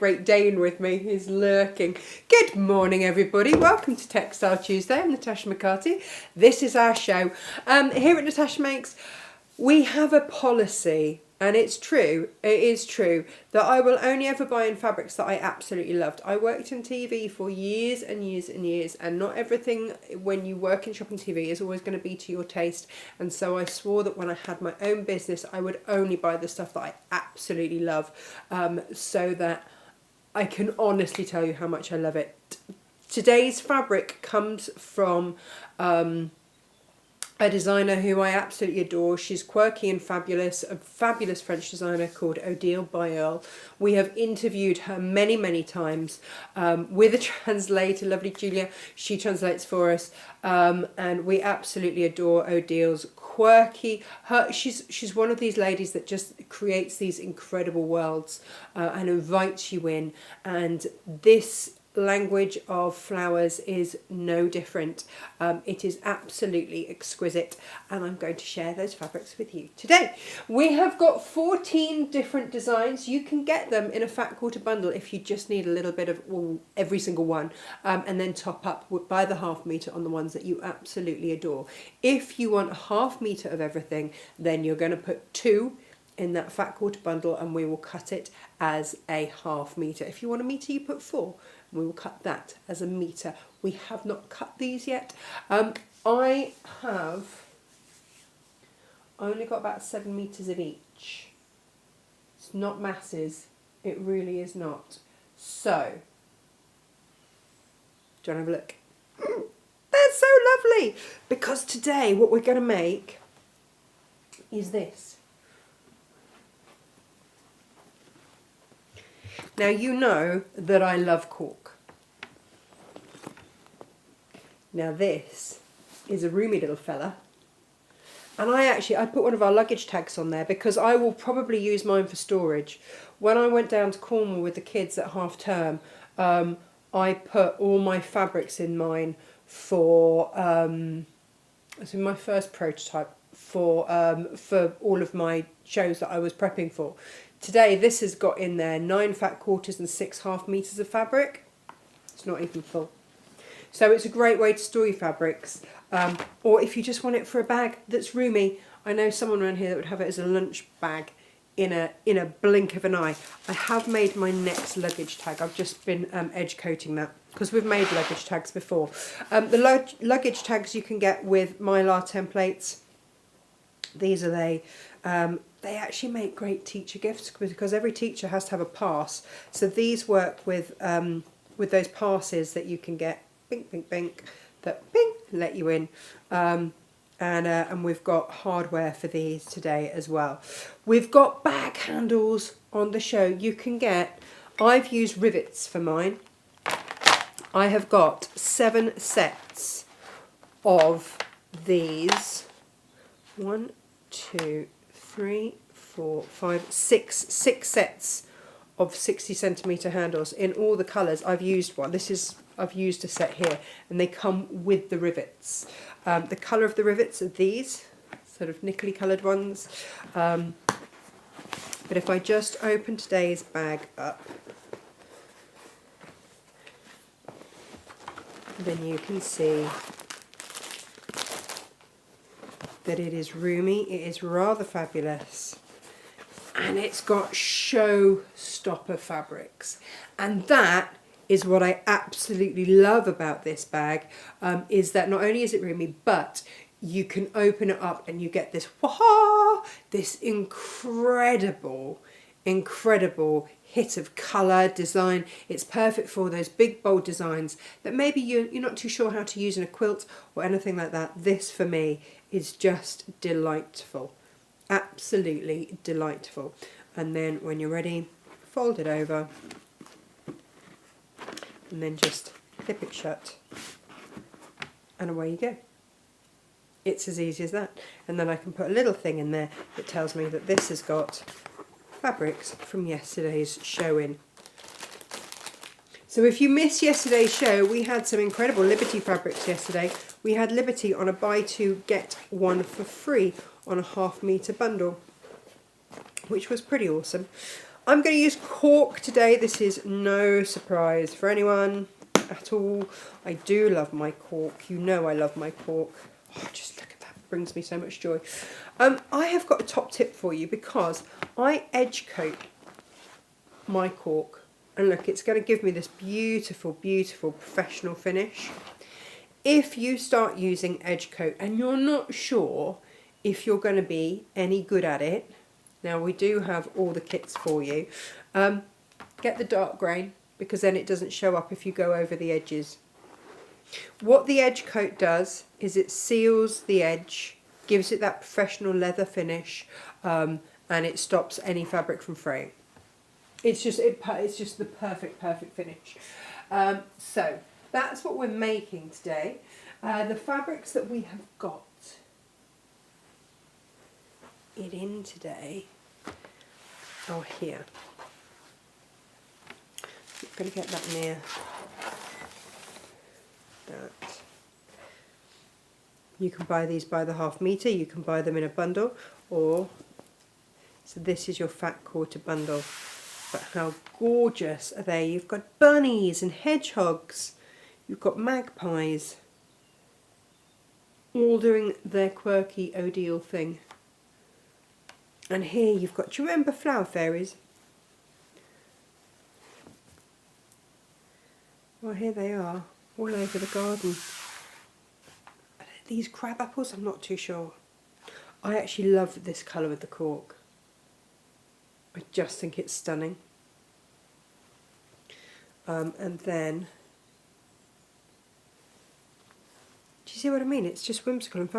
Great Dane with me. He's lurking. Good morning, everybody. Welcome to Textile Tuesday. I'm Natasha Makes. This is our show. Here at Natasha Makes, we have a policy, and it is true, that I will only ever buy in fabrics that I absolutely loved. I worked in TV for years and years and years, and not everything when you work in shopping TV is always going to be to your taste. And so I swore that when I had my own business, I would only buy the stuff that I absolutely love, so that I can honestly tell you how much I love it. Today's fabric comes from a designer who I absolutely adore. She's quirky and fabulous, a fabulous French designer called Odile Language. We have interviewed her many, many times with a translator, lovely Julia. She translates for us, and we absolutely adore Odile's quirky. She's one of these ladies that just creates these incredible worlds and invites you in, and this Language of Flowers is no different. It is absolutely exquisite, and I'm going to share those fabrics with you today. We have got 14 different designs. You can get them in a fat quarter bundle if you just need a little bit of every single one, and then top up by the ½ meter on the ones that you absolutely adore. If you want a ½ meter of everything, then you're going to put 2 in that fat quarter bundle, and we will cut it as a ½ meter. If you want a meter, you put 4. We will cut that as a meter. We have not cut these yet. I have only got about 7 meters of each. It's not masses. It really is not. So, do you want to have a look? They're so lovely. Because today what we're going to make is this. Now you know that I love cork. Now this is a roomy little fella, and I put one of our luggage tags on there because I will probably use mine for storage. When I went down to Cornwall with the kids at half term, I put all my fabrics in mine for it's in my first prototype for all of my shows that I was prepping for. Today this has got in there 9 fat quarters and 6 ½ meters of fabric. It's not even full. So it's a great way to store your fabrics. Or if you just want it for a bag that's roomy. I know someone around here that would have it as a lunch bag in a blink of an eye. I have made my next luggage tag. I've just been edge coating that because we've made luggage tags before. The luggage tags you can get with Mylar templates. These are they actually make great teacher gifts because every teacher has to have a pass. So these work with those passes that you can get, bink, bink, bink, that bing, let you in. And we've got hardware for these today as well. We've got bag handles on the show. You can get, I've used rivets for mine. I have got 7 sets of these. 1, 2, 3, 4, 5, 6 sets of 60 centimetre handles in all the colours. I've used one. I've used a set here, and they come with the rivets. The colour of the rivets are these sort of nickel-y coloured ones. But if I just open today's bag up, then you can see that it is roomy, it is rather fabulous, and it's got showstopper fabrics. And that is what I absolutely love about this bag, is that not only is it roomy, but you can open it up and you get this, this incredible hit of colour, design. It's perfect for those big bold designs that maybe you're not too sure how to use in a quilt or anything like that. This for me is just delightful, absolutely delightful. And then when you're ready, fold it over and then just clip it shut, and away you go. It's as easy as that. And then I can put a little thing in there that tells me that this has got fabrics from yesterday's show in. So if you missed yesterday's show, we had some incredible Liberty fabrics yesterday. We had Liberty on a buy 2 get 1 for free on a ½ meter bundle, which was pretty awesome. I'm going to use cork today. This is no surprise for anyone at all. I do love my cork. You know I love my cork. Oh, just look at that. It brings me so much joy. I have got a top tip for you because I edge coat my cork. And look, it's going to give me this beautiful, beautiful professional finish. If you start using edge coat and you're not sure if you're going to be any good at it, now we do have all the kits for you. Get the dark grain because then it doesn't show up if you go over the edges. What the edge coat does is it seals the edge, gives it that professional leather finish, and it stops any fabric from fraying. It's just the perfect finish. So that's what we're making today. The fabrics that we have got it in today are here. I'm going to get that near that. You can buy these by the ½ metre, you can buy them in a bundle, or so this is your fat quarter bundle. But how gorgeous are they? You've got bunnies and hedgehogs, you've got magpies, all doing their quirky Odile thing. And here you've got, do you remember flower fairies? Well, here they are, all over the garden. Are these crab apples? I'm not too sure. I actually love this colour with the cork. I just think it's stunning. And then, do you see what I mean? It's just whimsical and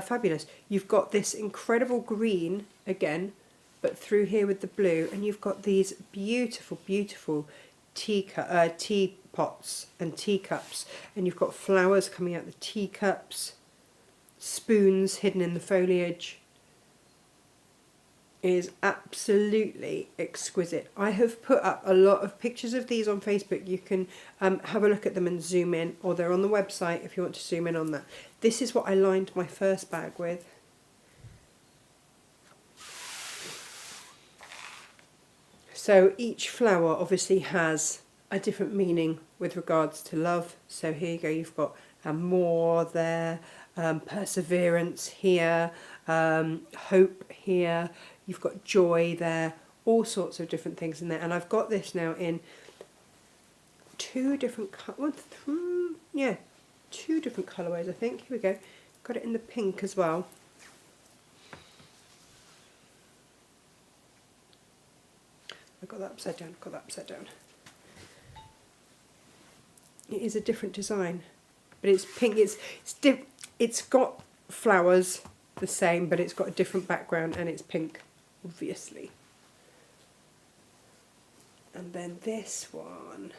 fabulous. You've got this incredible green again, but through here with the blue, and you've got these beautiful, beautiful teapots and teacups, and you've got flowers coming out the teacups, spoons hidden in the foliage. It is absolutely exquisite. I have put up a lot of pictures of these on Facebook. You can have a look at them and zoom in, or they're on the website if you want to zoom in on that. This is what I lined my first bag with. So each flower obviously has a different meaning with regards to love. So here you go, you've got amour there, perseverance here, hope here, you've got joy there, all sorts of different things in there. And I've got this now in two different colourways, I think. Here we go. Got it in the pink as well. I got that upside down, It is a different design, but it's pink. It's got flowers the same, but it's got a different background, and it's pink, obviously. And then this one,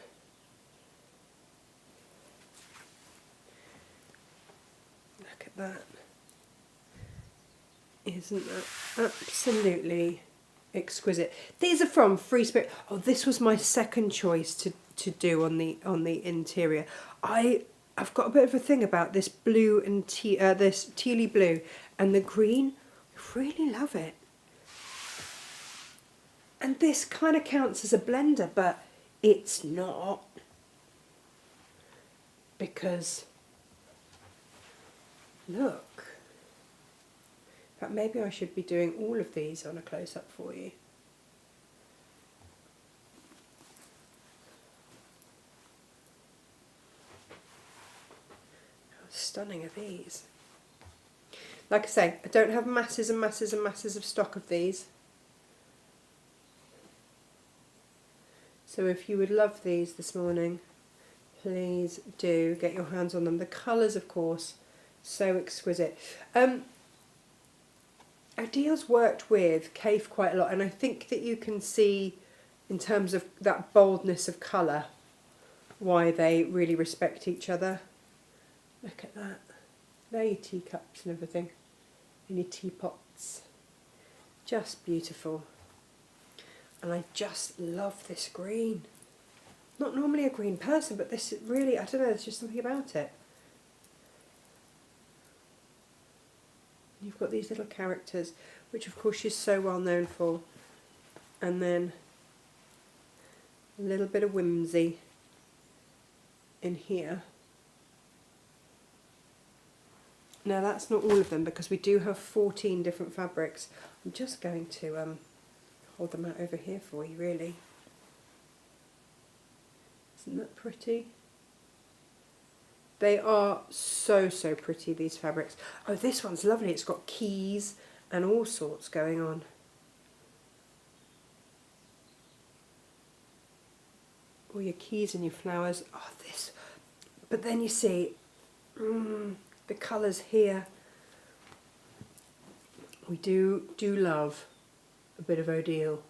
look at that. Isn't that absolutely exquisite? These are from Free Spirit. Oh, this was my second choice to do on the interior. I've got a bit of a thing about this blue and this tealy blue and the green. I really love it. And this kind of counts as a blender, but it's not, because look. In fact, maybe I should be doing all of these on a close-up for you. How stunning are these? Like I say, I don't have masses and masses and masses of stock of these. So if you would love these this morning, please do get your hands on them. The colours, of course, so exquisite. Odile's worked with Kaffe quite a lot, and I think that you can see, in terms of that boldness of colour, why they really respect each other. Look at that. There are your teacups and everything, and your teapots. Just beautiful. And I just love this green. Not normally a green person, but this really, I don't know, there's just something about it. You've got these little characters, which of course she's so well known for. And then A little bit of whimsy in here. Now that's not all of them because we do have 14 different fabrics. I'm just going to hold them out over here for you, really. Isn't that pretty? They are so, so pretty, these fabrics. Oh, this one's lovely. It's got keys and all sorts going on. All your keys and your flowers. Oh, this. But then you see the colours here. We do love a bit of Odile.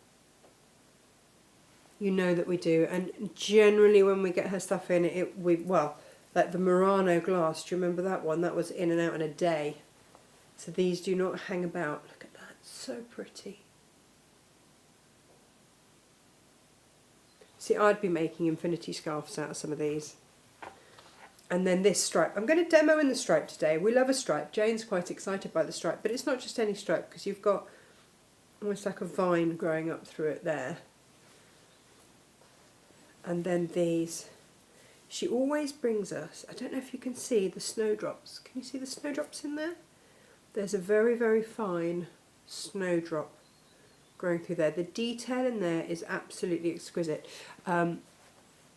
You know that we do. And generally when we get her stuff in, well, like the Murano glass, do you remember that one? That was in and out in a day. So these do not hang about. Look at that, so pretty. See, I'd be making infinity scarves out of some of these. And then this stripe. I'm going to demo in the stripe today. We love a stripe. Jane's quite excited by the stripe, but it's not just any stripe because you've got almost like a vine growing up through it there. And then these. She always brings us, I don't know if you can see the snowdrops. Can you see the snowdrops in there? There's a very, very fine snowdrop growing through there. The detail in there is absolutely exquisite. And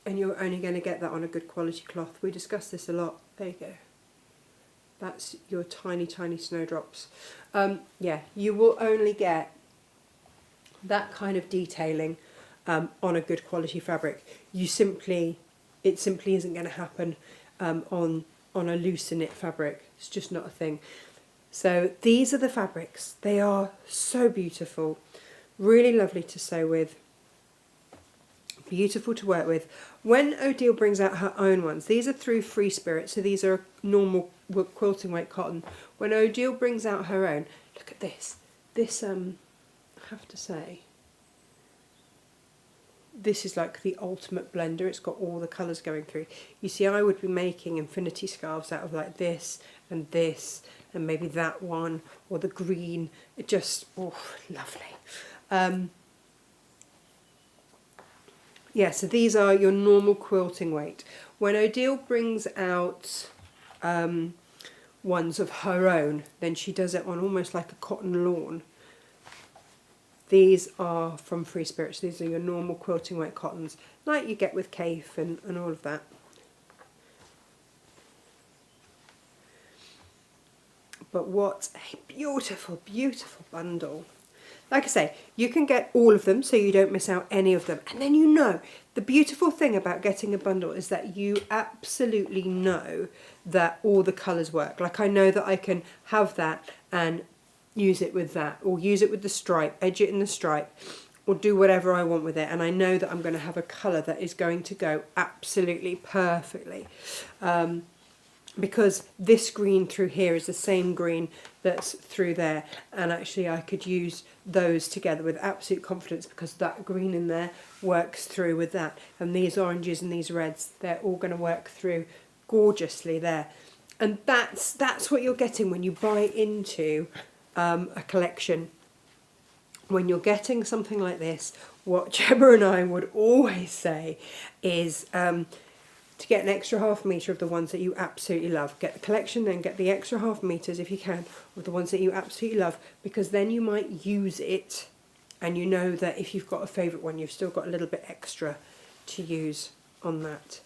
you're only going to get that on a good quality cloth. We discuss this a lot. There you go. That's your tiny, tiny snowdrops. Yeah, you will only get that kind of detailing on a good quality fabric. It simply isn't going to happen on a looser knit fabric. It's just not a thing. So these are the fabrics. They are so beautiful. Really lovely to sew with. Beautiful to work with. When Odile brings out her own ones, these are through Free Spirit, so these are normal quilting weight cotton. When Odile brings out her own, look at this. This, I have to say, this is like the ultimate blender. It's got all the colours going through. You see, I would be making infinity scarves out of like this and maybe that one or the green. It just, oh, lovely. Yeah, so these are your normal quilting weight. When Odile brings out ones of her own, then she does it on almost like a cotton lawn. These are from Free Spirits. These are your normal quilting weight cottons, like you get with Cafe and all of that. But what a beautiful, beautiful bundle. Like I say, you can get all of them so you don't miss out any of them. And then you know, the beautiful thing about getting a bundle is that you absolutely know that all the colours work. Like I know that I can have that and use it with that, or use it with the stripe, edge it in the stripe, or do whatever I want with it. And I know that I'm going to have a colour that is going to go absolutely perfectly. Because this green through here is the same green that's through there, and actually I could use those together with absolute confidence because that green in there works through with that, and these oranges and these reds, they're all going to work through gorgeously there. And that's what you're getting when you buy into a collection. When you're getting something like this, what Gemma and I would always say is to get an extra ½ metre of the ones that you absolutely love. Get the collection, then get the extra ½ meters if you can of the ones that you absolutely love, because then you might use it and you know that if you've got a favourite one, you've still got a little bit extra to use on that.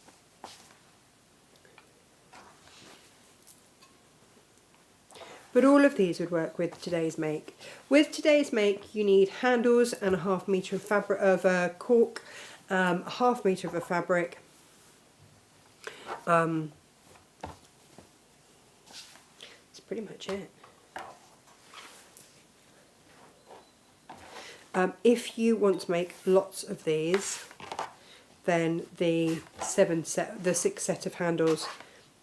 But all of these would work with today's make. With today's make, you need handles and a ½ metre of fabric of cork, a ½ metre of a fabric. That's pretty much it. If you want to make lots of these, then the 6 set of handles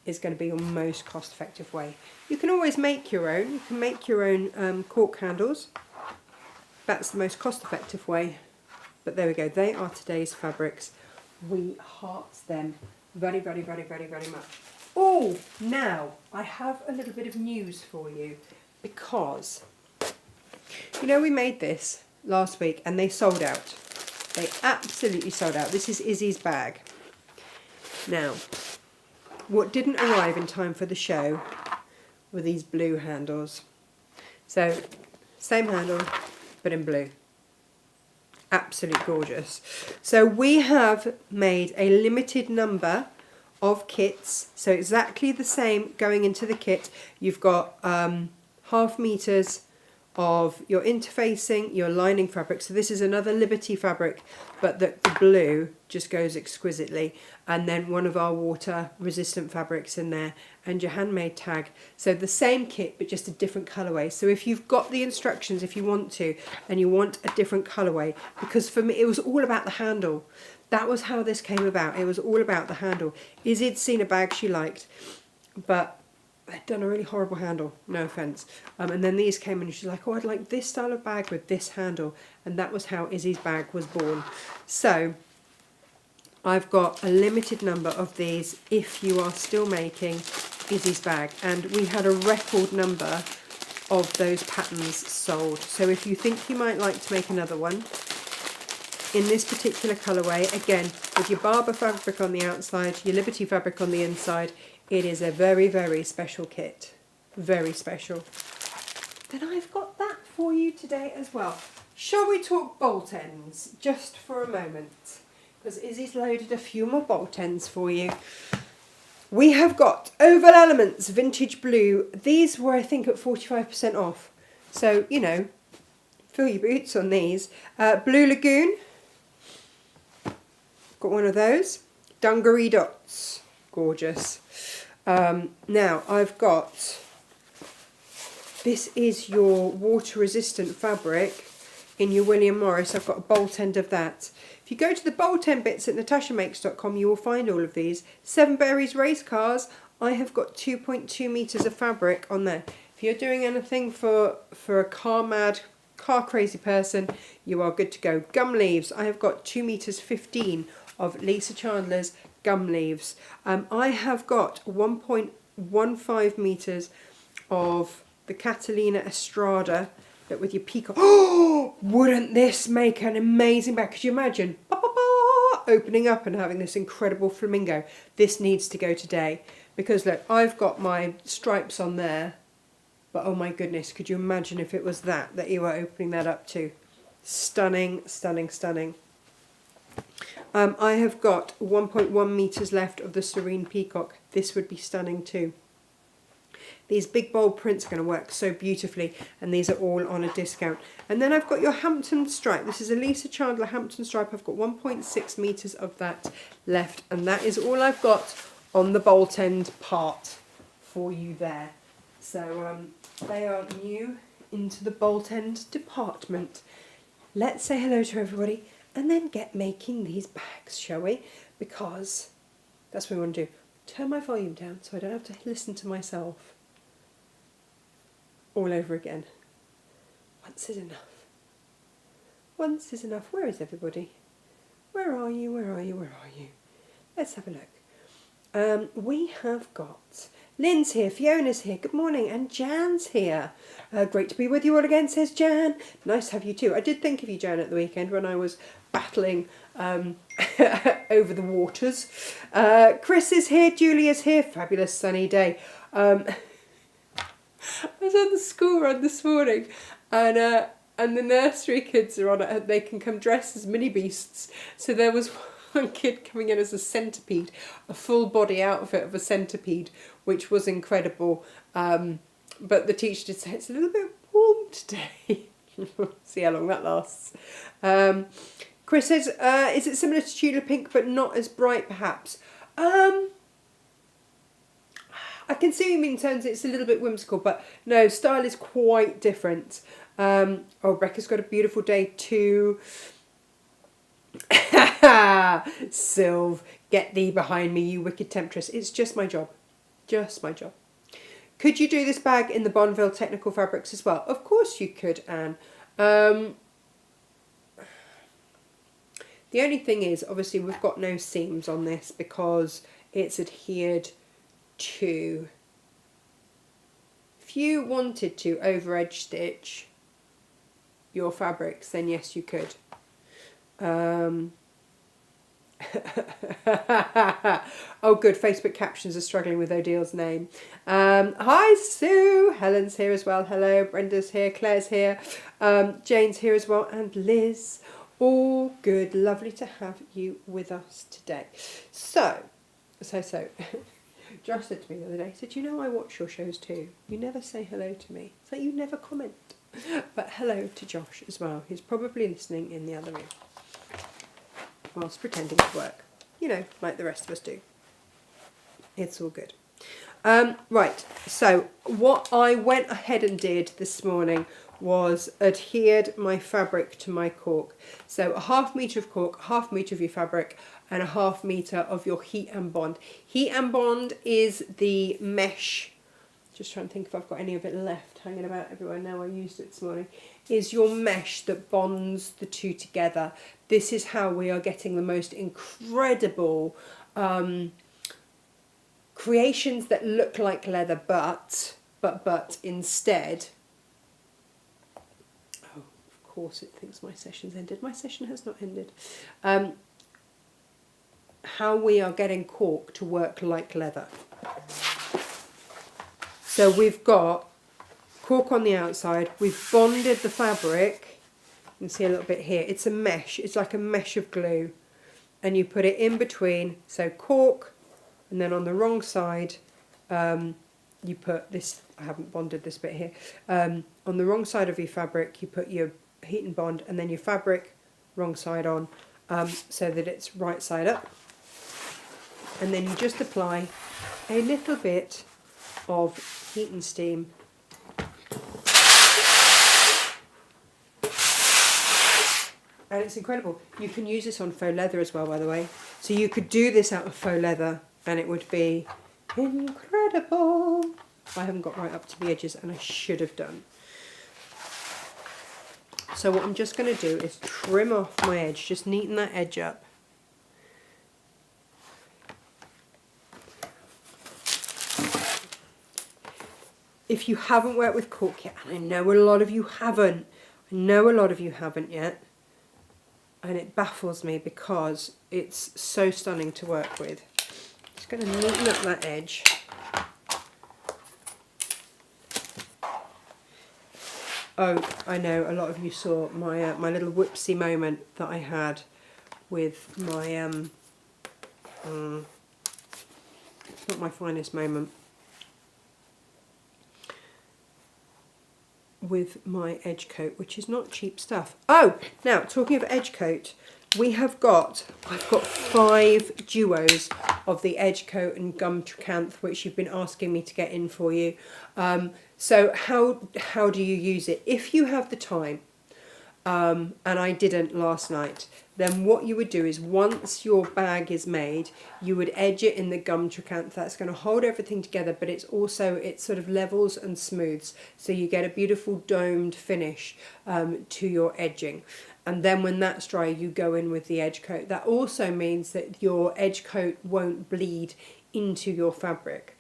is going to be your most cost-effective way. You can always make your own. You can make your own cork handles. That's the most cost-effective way. But there we go. They are today's fabrics. We heart them very, very, very, very, very much. Oh, now I have a little bit of news for you, because you know we made this last week and they sold out. They absolutely sold out. This is Izzy's bag. Now, what didn't arrive in time for the show were these blue handles. So, same handle, but in blue. Absolutely gorgeous. So we have made a limited number of kits. So exactly the same going into the kit. You've got 0.5 meters of your interfacing, your lining fabric. So this is another Liberty fabric, but the blue just goes exquisitely. And then one of our water resistant fabrics in there, and your handmade tag. So the same kit, but just a different colourway. So if you've got the instructions, if you want to, and you want a different colourway, because for me it was all about the handle. That was how this came about. It was all about the handle. Izzy'd seen a bag she liked, but they'd done a really horrible handle, no offence. And then these came and she's like, oh, I'd like this style of bag with this handle. And that was how Izzy's bag was born. So I've got a limited number of these if you are still making Izzy's bag. And we had a record number of those patterns sold. So if you think you might like to make another one, in this particular colourway, again, with your Barber fabric on the outside, your Liberty fabric on the inside, it is a very, very special kit. Very special. Then I've got that for you today as well. Shall we talk bolt ends just for a moment? Because Izzy's loaded a few more bolt ends for you. We have got Oval Elements Vintage Blue. These were, I think, at 45% off. So, you know, fill your boots on these. Blue Lagoon. Got one of those. Dungaree Dots. Gorgeous. Now I've got, this is your water resistant fabric in your William Morris. I've got a bolt end of that. If you go to the bolt end bits at natashamakes.com, you will find all of these. Seven Berries race cars. I have got 2.2 meters of fabric on there. If you're doing anything for a car mad, car crazy person, you are good to go. Gum leaves. I have got 2 meters 15 of Lisa Chandler's gum leaves. I have got 1.15 meters of the Catalina Estrada, but with your peacock. Oh, wouldn't this make an amazing bag? Could you imagine opening up and having this incredible flamingo? This needs to go today, because look, I've got my stripes on there, but oh my goodness, could you imagine if it was that you were opening that up to? Stunning, stunning, stunning. I have got 1.1 meters left of the Serene Peacock. This would be stunning too. These big bold prints are going to work so beautifully, and these are all on a discount. And then I've got your Hampton stripe. This is a Lisa Chandler Hampton stripe. I've got 1.6 meters of that left, and that is all I've got on the bolt end part for you there. So they are new into the bolt end department. Let's say hello to everybody and then get making these bags, shall we? Because that's what we want to do. Turn my volume down so I don't have to listen to myself all over again. Once is enough. Once is enough. Where is everybody? Where are you? Where are you? Where are you? Let's have a look. We have got Lynn's here, Fiona's here, good morning, and Jan's here. Great to be with you all again, says Jan. Nice to have you too. I did think of you, Jan, at the weekend when I was battling over the waters. Chris is here, Julia's here, fabulous sunny day. I was on the school run this morning, and the nursery kids are on it. They can come dressed as mini beasts. So there was one kid coming in as a centipede, a full body outfit of a centipede, which was incredible. But the teacher did say it's a little bit warm today. See how long that lasts. Chris says, is it similar to Tudor Pink but not as bright perhaps? I can see what you mean in terms it's a little bit whimsical, but no, style is quite different. Oh, Rebecca's got a beautiful day too. Sylv, get thee behind me, you wicked temptress. It's just my job. Just my job. Could you do this bag in the Bonneville Technical Fabrics as well? Of course you could, Anne. The only thing is, obviously, we've got no seams on this because it's adhered to. If you wanted to over edge stitch your fabrics, then yes, you could. Oh, good. Facebook captions are struggling with Odile's name. Hi, Sue. Helen's here as well. Hello. Brenda's here. Claire's here. Jane's here as well. And Liz. All good. Lovely to have you with us today. So. Josh said to me the other day, he said, you know I watch your shows too. You never say hello to me. It's like you never comment. But hello to Josh as well. He's probably listening in the other room whilst pretending to work. You know, like the rest of us do. It's all good. Right, so what I went ahead and did this morning was adhered my fabric to my cork. So a 1/2 metre of cork, 1/2 metre of your fabric, and a 1/2 metre of your heat and bond. Heat and bond is the mesh, just trying to think if I've got any of it left hanging about everywhere now. I used it this morning. Is your mesh that bonds the two together. This is how we are getting the most incredible creations that look like leather, but instead, oh, of course it thinks my session's ended. My session has not ended. How we are getting cork to work like leather. So we've got cork on the outside, we've bonded the fabric, you can see a little bit here, it's a mesh, it's like a mesh of glue, and you put it in between, so cork, and then on the wrong side, you put this, I haven't bonded this bit here, on the wrong side of your fabric, you put your heat and bond, and then your fabric, wrong side on, so that it's right side up, and then you just apply a little bit of heat and steam. And it's incredible. You can use this on faux leather as well, by the way. So you could do this out of faux leather and it would be incredible. I haven't got right up to the edges and I should have done. So what I'm just going to do is trim off my edge, just neaten that edge up. If you haven't worked with cork yet, and I know a lot of you haven't, yet, and it baffles me because it's so stunning to work with. Just going to neaten up that edge. Oh, I know a lot of you saw my my little whoopsie moment that I had with my it's not my finest moment. With my edge coat, which is not cheap stuff. Oh, now talking of edge coat, I've got 5 duos of the edge coat and gum trachanth, which you've been asking me to get in for you. So how do you use it? If you have the time, and I didn't last night, then what you would do is once your bag is made, you would edge it in the gum trachanth. That's going to hold everything together, but it sort of levels and smooths, so you get a beautiful domed finish to your edging. And then when that's dry, you go in with the edge coat. That also means that your edge coat won't bleed into your fabric.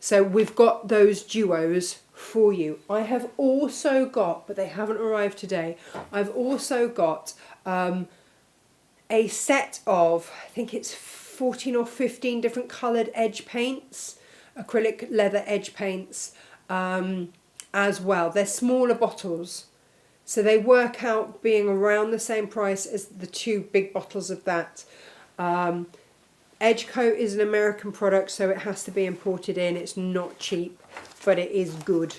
So we've got those duos for you. I have also got, but they haven't arrived today, I've also got a set of, I think it's 14 or 15 different coloured edge paints, acrylic leather edge paints as well. They're smaller bottles, so they work out being around the same price as the 2 big bottles of that. Edge coat is an American product, so it has to be imported in. It's not cheap, but it is good.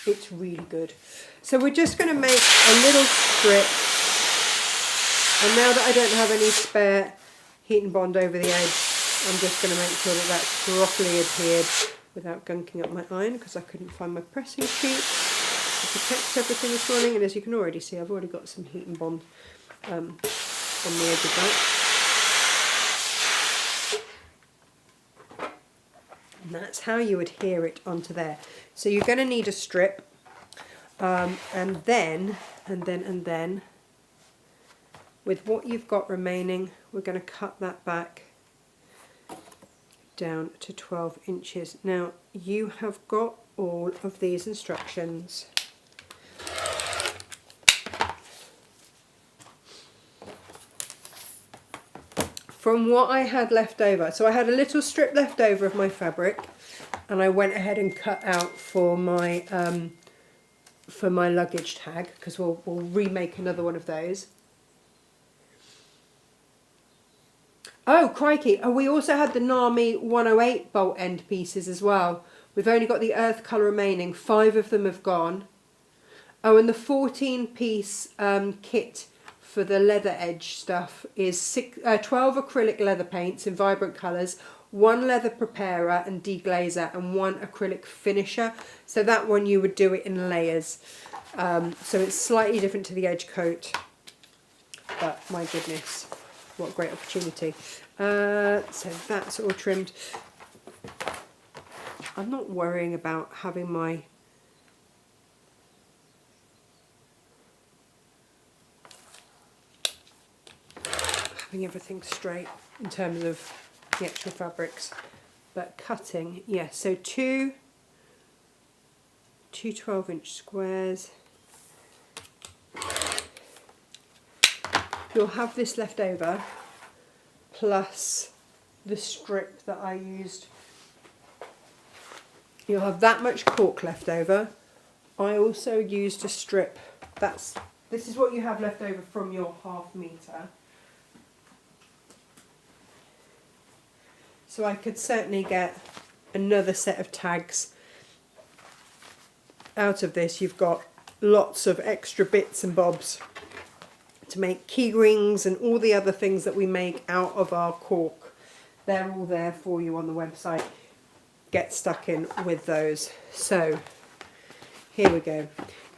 It's really good. So we're just going to make a little strip. And now that I don't have any spare heat and bond over the edge, I'm just going to make sure that that's properly adhered without gunking up my iron, because I couldn't find my pressing sheet to protect everything this morning. And as you can already see, I've already got some heat and bond on the edge of that. And that's how you adhere it onto there. So you're going to need a strip, and then, with what you've got remaining, we're going to cut that back down to 12 inches. Now, you have got all of these instructions. from what I had left over, so I had a little strip left over of my fabric, and I went ahead and cut out for my luggage tag, because we'll remake another one of those. Oh, crikey. Oh, we also had the NAMI 108 bolt end pieces as well. We've only got the earth colour remaining. 5 of them have gone. Oh, and the 14-piece kit for the leather edge stuff is 12 acrylic leather paints in vibrant colours, 1 leather preparer and deglazer, and 1 acrylic finisher. So that one you would do it in layers. So it's slightly different to the edge coat. But my goodness, what a great opportunity. So that's all trimmed. I'm not worrying about having everything straight in terms of the actual fabrics, but cutting, yeah, so two 12-inch squares. You'll have this left over plus the strip that I used. You'll have that much cork left over. I also used a strip. This is what you have left over from your 1/2 metre. So I could certainly get another set of tags out of this. You've got lots of extra bits and bobs to make key rings and all the other things that we make out of our cork. They're all there for you on the website. Get stuck in with those. So here we go.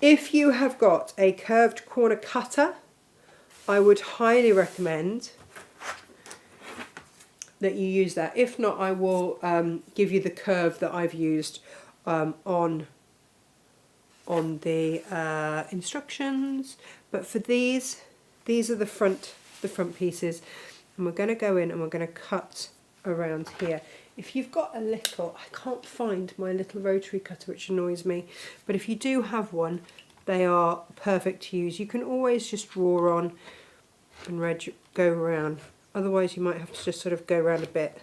If you have got a curved corner cutter, I would highly recommend that you use that. If not, I will give you the curve that I've used on the instructions. But for these are the front pieces, and we're going to go in and we're going to cut around here. If you've got a little, I can't find my little rotary cutter, which annoys me, but if you do have one, they are perfect to use. You can always just draw on and go around. Otherwise you might have to just sort of go around a bit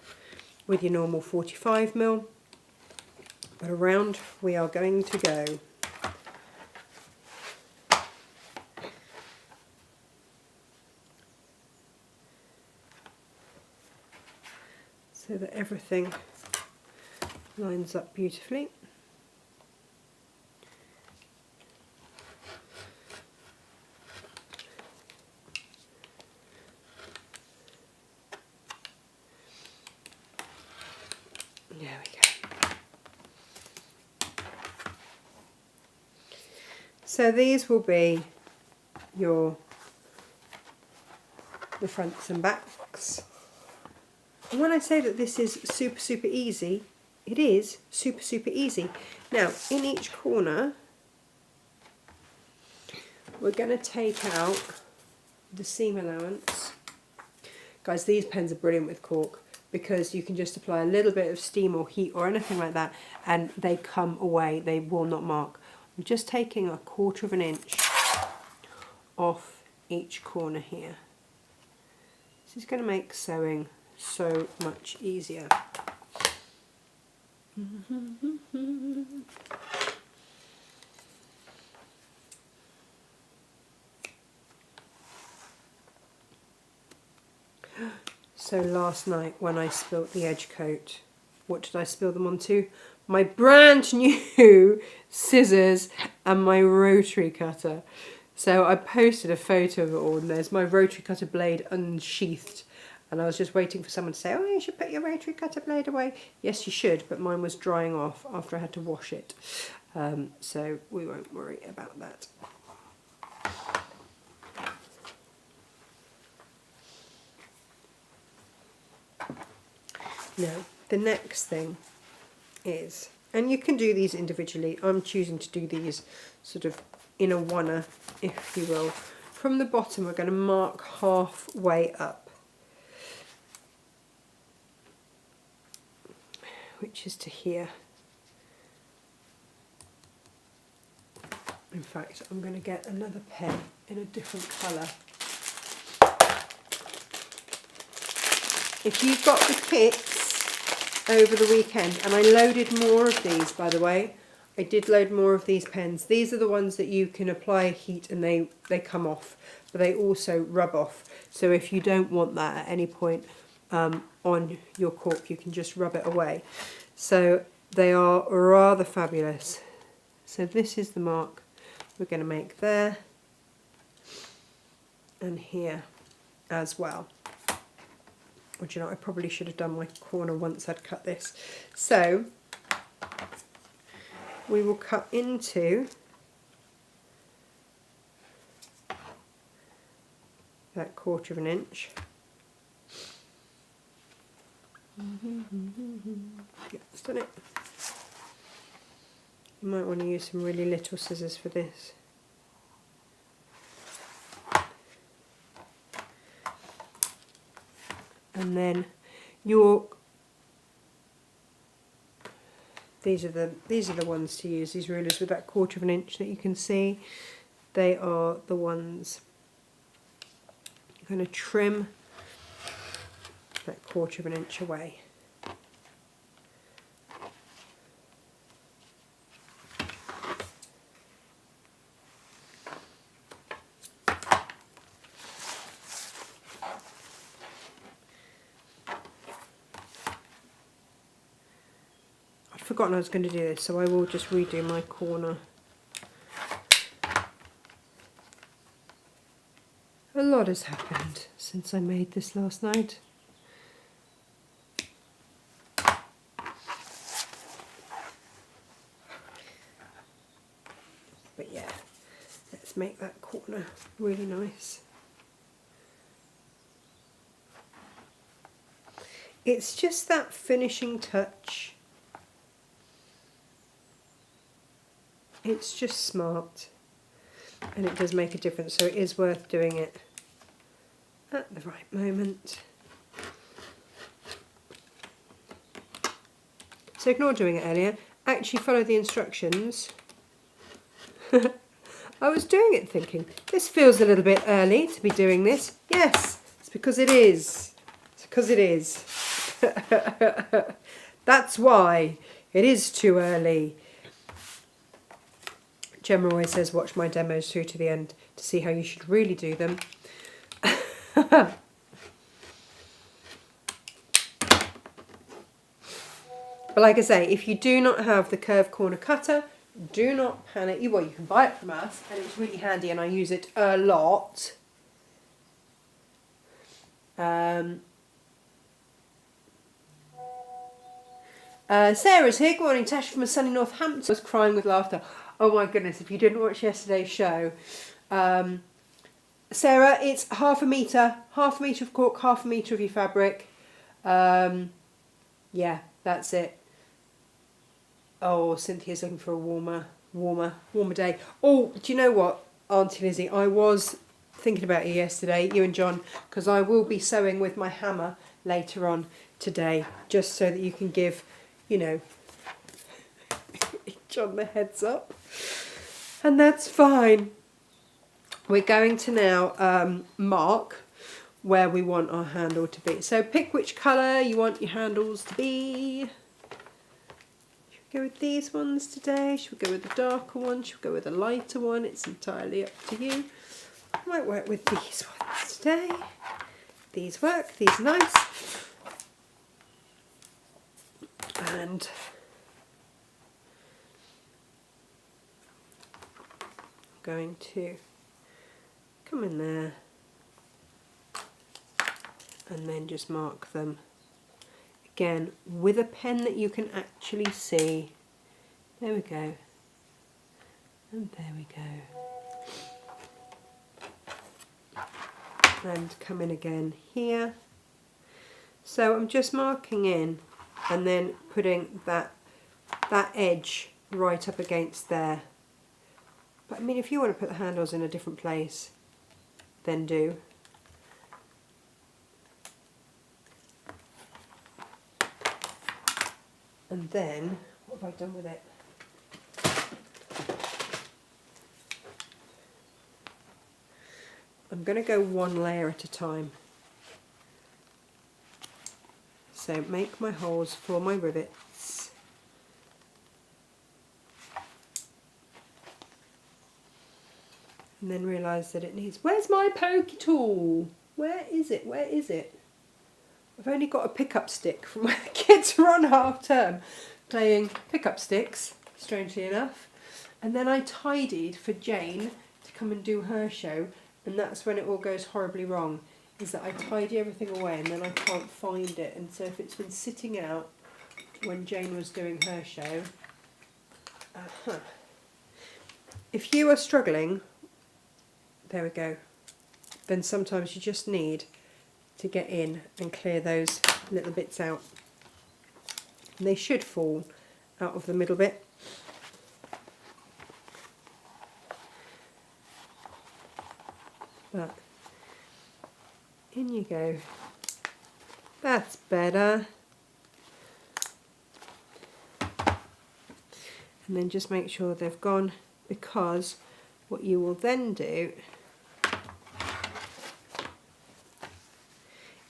with your normal 45mm, but around we are going to go. So that everything lines up beautifully. There we go. So these will be the fronts and backs. And when I say that this is super easy, it is super easy. Now, in each corner, we're going to take out the seam allowance. Guys, these pens are brilliant with cork because you can just apply a little bit of steam or heat or anything like that and they come away, they will not mark. I'm just taking 1/4 inch off each corner here. This is going to make sewing so much easier. So last night when I spilt the edge coat, what did I spill them onto? My brand new scissors and my rotary cutter. So I posted a photo of it all, and there's my rotary cutter blade unsheathed. And I was just waiting for someone to say, oh, you should put your rotary cutter blade away. Yes, you should, but mine was drying off after I had to wash it. So we won't worry about that. Now, the next thing is, and you can do these individually, I'm choosing to do these sort of in a oneer, if you will. From the bottom, we're going to mark halfway up, which is to here. In fact, I'm going to get another pen in a different colour. if you've got the kits over the weekend, and I loaded more of these, by the way, I did load more of these pens. These are the ones that you can apply heat and they come off, but they also rub off. So if you don't want that at any point on your cork, you can just rub it away. So they are rather fabulous. So this is the mark we're going to make there and here as well. Which, you know, I probably should have done my corner once I'd cut this. So we will cut into that 1/4 of an inch. Yeah, that's done it. You might want to use some really little scissors for this. And then these are the ones to use, these rulers with that 1/4 of an inch that you can see. They are the ones you're going to trim that 1/4 of an inch away. Forgotten I was going to do this, so I will just redo my corner. A lot has happened since I made this last night. But yeah, let's make that corner really nice. It's just that finishing touch. It's just smart, and it does make a difference, so it is worth doing it at the right moment. So ignore doing it earlier, actually follow the instructions. I was doing it thinking, this feels a little bit early to be doing this. Yes, it's because it is. It's because it is. That's why it is too early. Gemma always says watch my demos through to the end to see how you should really do them. But like I say, if you do not have the curved corner cutter, do not panic. Well, you can buy it from us, and it's really handy, and I use it a lot. Sarah's here. Good morning, Tasha from sunny Northampton. I was crying with laughter. Oh my goodness, if you didn't watch yesterday's show. Sarah, it's half a metre of cork, half a metre of your fabric. Yeah, that's it. Oh, Cynthia's looking for a warmer day. Oh, do you know what, Auntie Lizzie? I was thinking about you yesterday, you and John, because I will be sewing with my hammer later on today, just so that you can give, you know, John the heads up. And that's fine. We're going to now mark where we want our handle to be. So pick which colour you want your handles to be. Should we go with these ones today? Should we go with the darker one? Should we go with a lighter one? It's entirely up to you. I might work with these ones today. These work, these are nice. And I'm going to come in there and then just mark them again with a pen that you can actually see. There we go. And there we go. And come in again here. So I'm just marking in and then putting that edge right up against there. But I mean, if you want to put the handles in a different place, then do. And then, what have I done with it? I'm going to go one layer at a time. So make my holes for my rivets. And then realise that it needs... Where's my pokey tool? Where is it? Where is it? I've only got a pickup stick from when the kids were on half term playing pickup sticks, strangely enough. And then I tidied for Jane to come and do her show, and that's when it all goes horribly wrong, is that I tidy everything away and then I can't find it. And so if it's been sitting out when Jane was doing her show... If you are struggling, there we go, then sometimes you just need to get in and clear those little bits out. And they should fall out of the middle bit. But in you go. That's better. And then just make sure they've gone, because what you will then do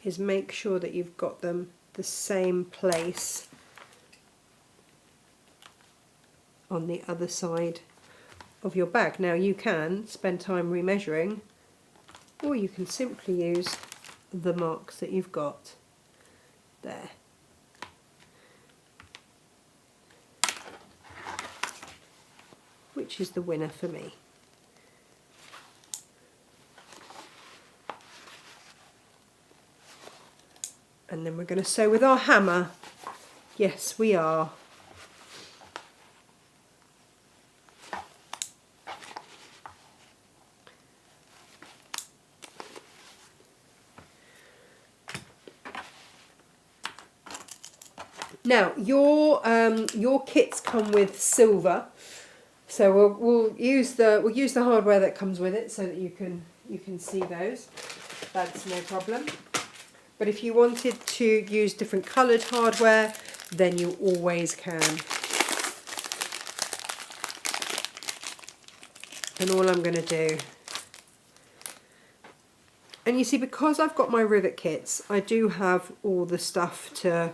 is make sure that you've got them the same place on the other side of your bag. Now you can spend time remeasuring, or you can simply use the marks that you've got there. Which is the winner for me. And then we're going to sew with our hammer. Yes, we are. Now your kits come with silver, so we'll use the hardware that comes with it so that you can see those. That's no problem. But if you wanted to use different coloured hardware, then you always can. And all I'm going to do, and you see, because I've got my rivet kits, I do have all the stuff to,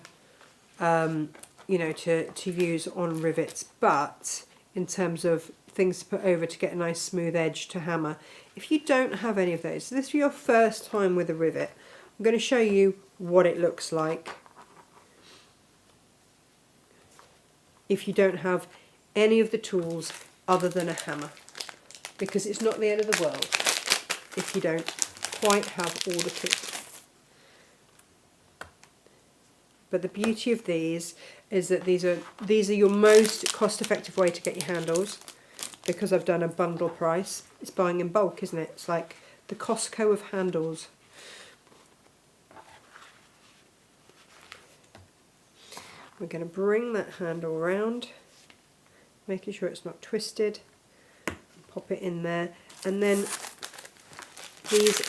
you know, to use on rivets. But in terms of things to put over to get a nice smooth edge to hammer, if you don't have any of those, so this is your first time with a rivet, I'm going to show you what it looks like if you don't have any of the tools other than a hammer, because it's not the end of the world if you don't quite have all the kit. But the beauty of these is that these are your most cost-effective way to get your handles, because I've done a bundle price. It's buying in bulk, isn't it? It's like the Costco of handles. We're going to bring that handle around, making sure it's not twisted. Pop it in there, and then these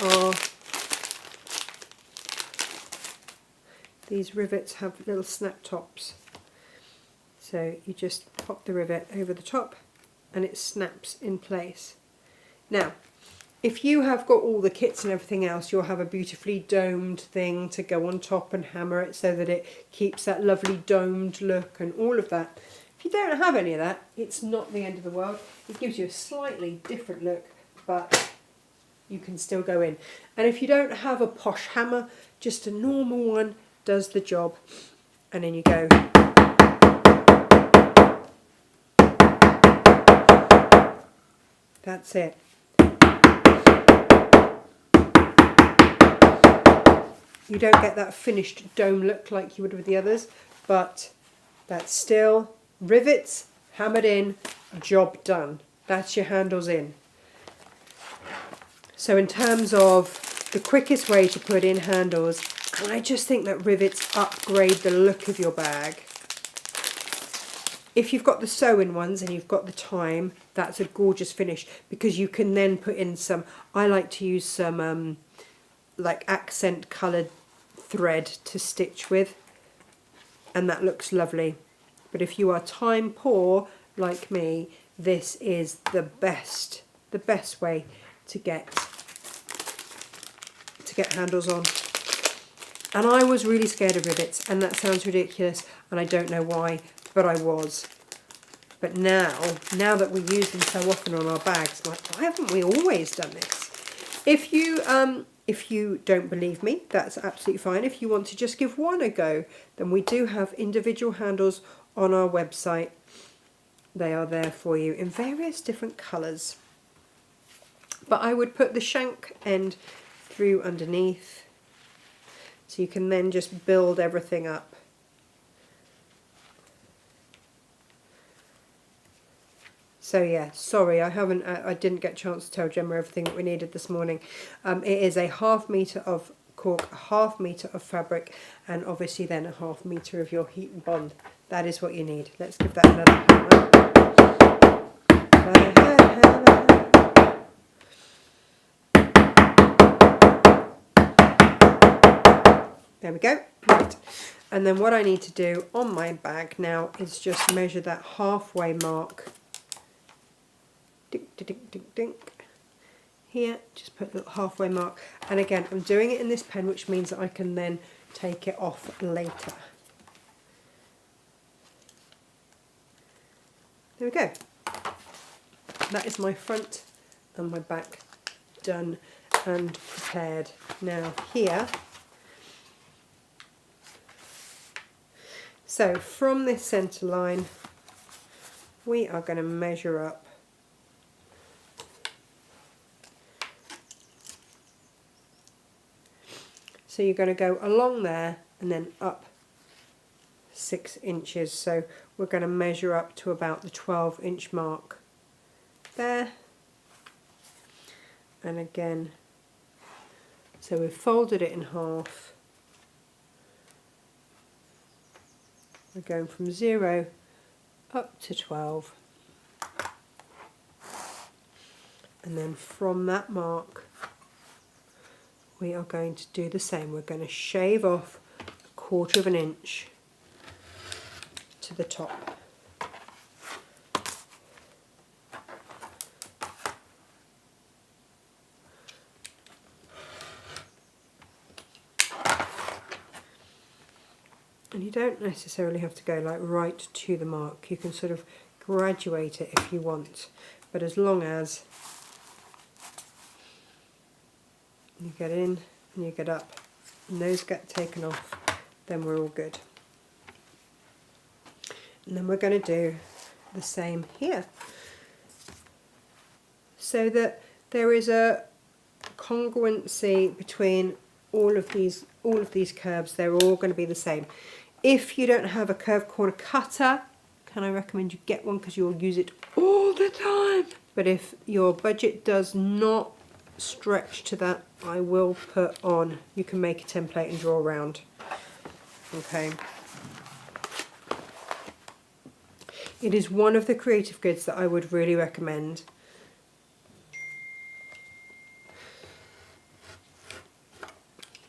rivets have little snap tops. So you just pop the rivet over the top and it snaps in place. Now, if you have got all the kits and everything else, you'll have a beautifully domed thing to go on top and hammer it so that it keeps that lovely domed look and all of that. If you don't have any of that, it's not the end of the world. It gives you a slightly different look, but you can still go in. And if you don't have a posh hammer, just a normal one does the job. And then you go. That's it. You don't get that finished dome look like you would with the others, but that's still rivets, hammered in, job done. That's your handles in. So in terms of the quickest way to put in handles, and I just think that rivets upgrade the look of your bag. If you've got the sew-in ones and you've got the time, that's a gorgeous finish, because you can then put in some, I like to use some like accent coloured thread to stitch with, and that looks lovely. But if you are time poor like me, this is the best way to get handles on. And I was really scared of rivets, and that sounds ridiculous, and I don't know why, but I was. But now that we use them so often on our bags, I'm like, why haven't we always done this? If you don't believe me, that's absolutely fine. If you want to just give one a go, then we do have individual handles on our website. They are there for you in various different colours. But I would put the shank end through underneath, so you can then just build everything up. So yeah, sorry, I didn't get a chance to tell Gemma everything that we needed this morning. It is a 1/2 metre of cork, 1/2 metre of fabric, and obviously then a 1/2 metre of your heat and bond. That is what you need. Let's give that another hammer. There we go. Right. And then what I need to do on my bag now is just measure that halfway mark. Dink, dink, dink, dink. Here, just put a little halfway mark. And again, I'm doing it in this pen, which means that I can then take it off later. There we go. That is my front and my back done and prepared. Now here, so from this centre line, we are going to measure up So you're going to go along there and then up 6 inches. So we're going to measure up to about the 12-inch mark there. And again, so we've folded it in half. We're going from 0 up to 12. And then from that mark, we are going to do the same. We're going to shave off 1/4 of an inch to the top. And you don't necessarily have to go like right to the mark. You can sort of graduate it if you want, but as long as you get in and you get up and those get taken off, then we're all good. And then we're going to do the same here, so that there is a congruency between all of these curves. They're all going to be the same. If you don't have a curved corner cutter, can I recommend you get one, because you'll use it all the time. But if your budget does not stretch to that, I will put on, you can make a template and draw around. Okay. It is one of the creative goods that I would really recommend.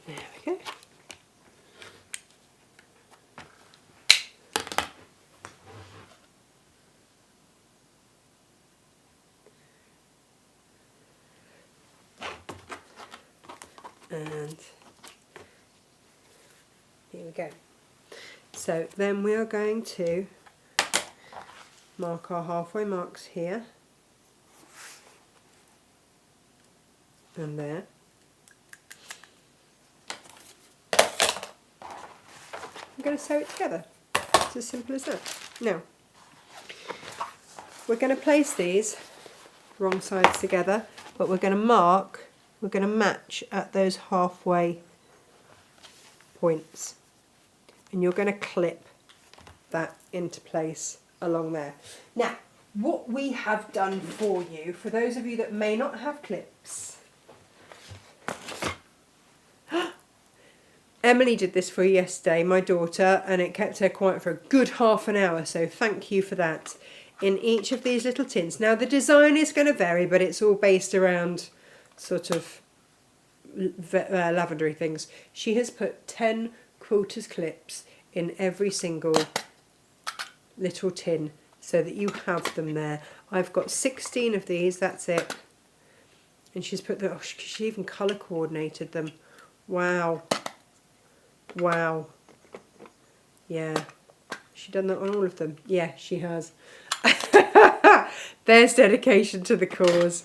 There we go. And here we go. So then we are going to mark our halfway marks here and there. I'm going to sew it together. It's as simple as that. Now, we're going to place these wrong sides together, but we're going to mark, we're going to match at those halfway points, and you're going to clip that into place along there. Now, what we have done for you, for those of you that may not have clips, Emily did this for you yesterday, my daughter, and it kept her quiet for a good half an hour, so thank you for that. In each of these little tins. Now the design is going to vary, but it's all based around sort of lavendery things. She has put 10 quilters clips in every single little tin so that you have them there. I've got 16 of these, that's it. And she's put them, oh, she even colour coordinated them. Wow. Wow. Yeah. She done that on all of them? Yeah, she has. There's dedication to the cause.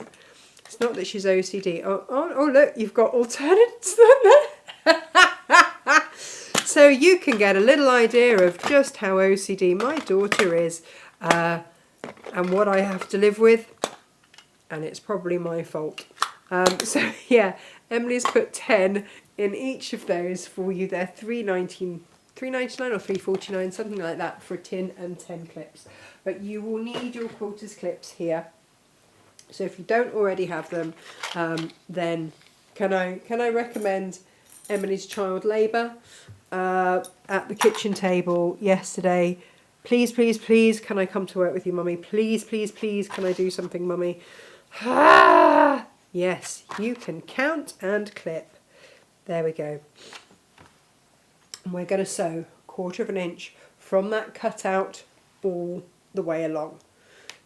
It's not that she's OCD. Oh, look, you've got alternates there. So you can get a little idea of just how OCD my daughter is, and what I have to live with, and it's probably my fault. So yeah, Emily's put 10 in each of those for you. They're $3.99 or $3.49, something like that, for a tin and 10 clips. But you will need your quarters clips here. So if you don't already have them, then can I recommend Emily's Child Labour at the kitchen table yesterday? Please, please, please, can I come to work with you, Mummy? Please, please, please, can I do something, Mummy? Ah! Yes, you can count and clip. There we go. And we're going to sew 1/4 inch from that cutout all the way along.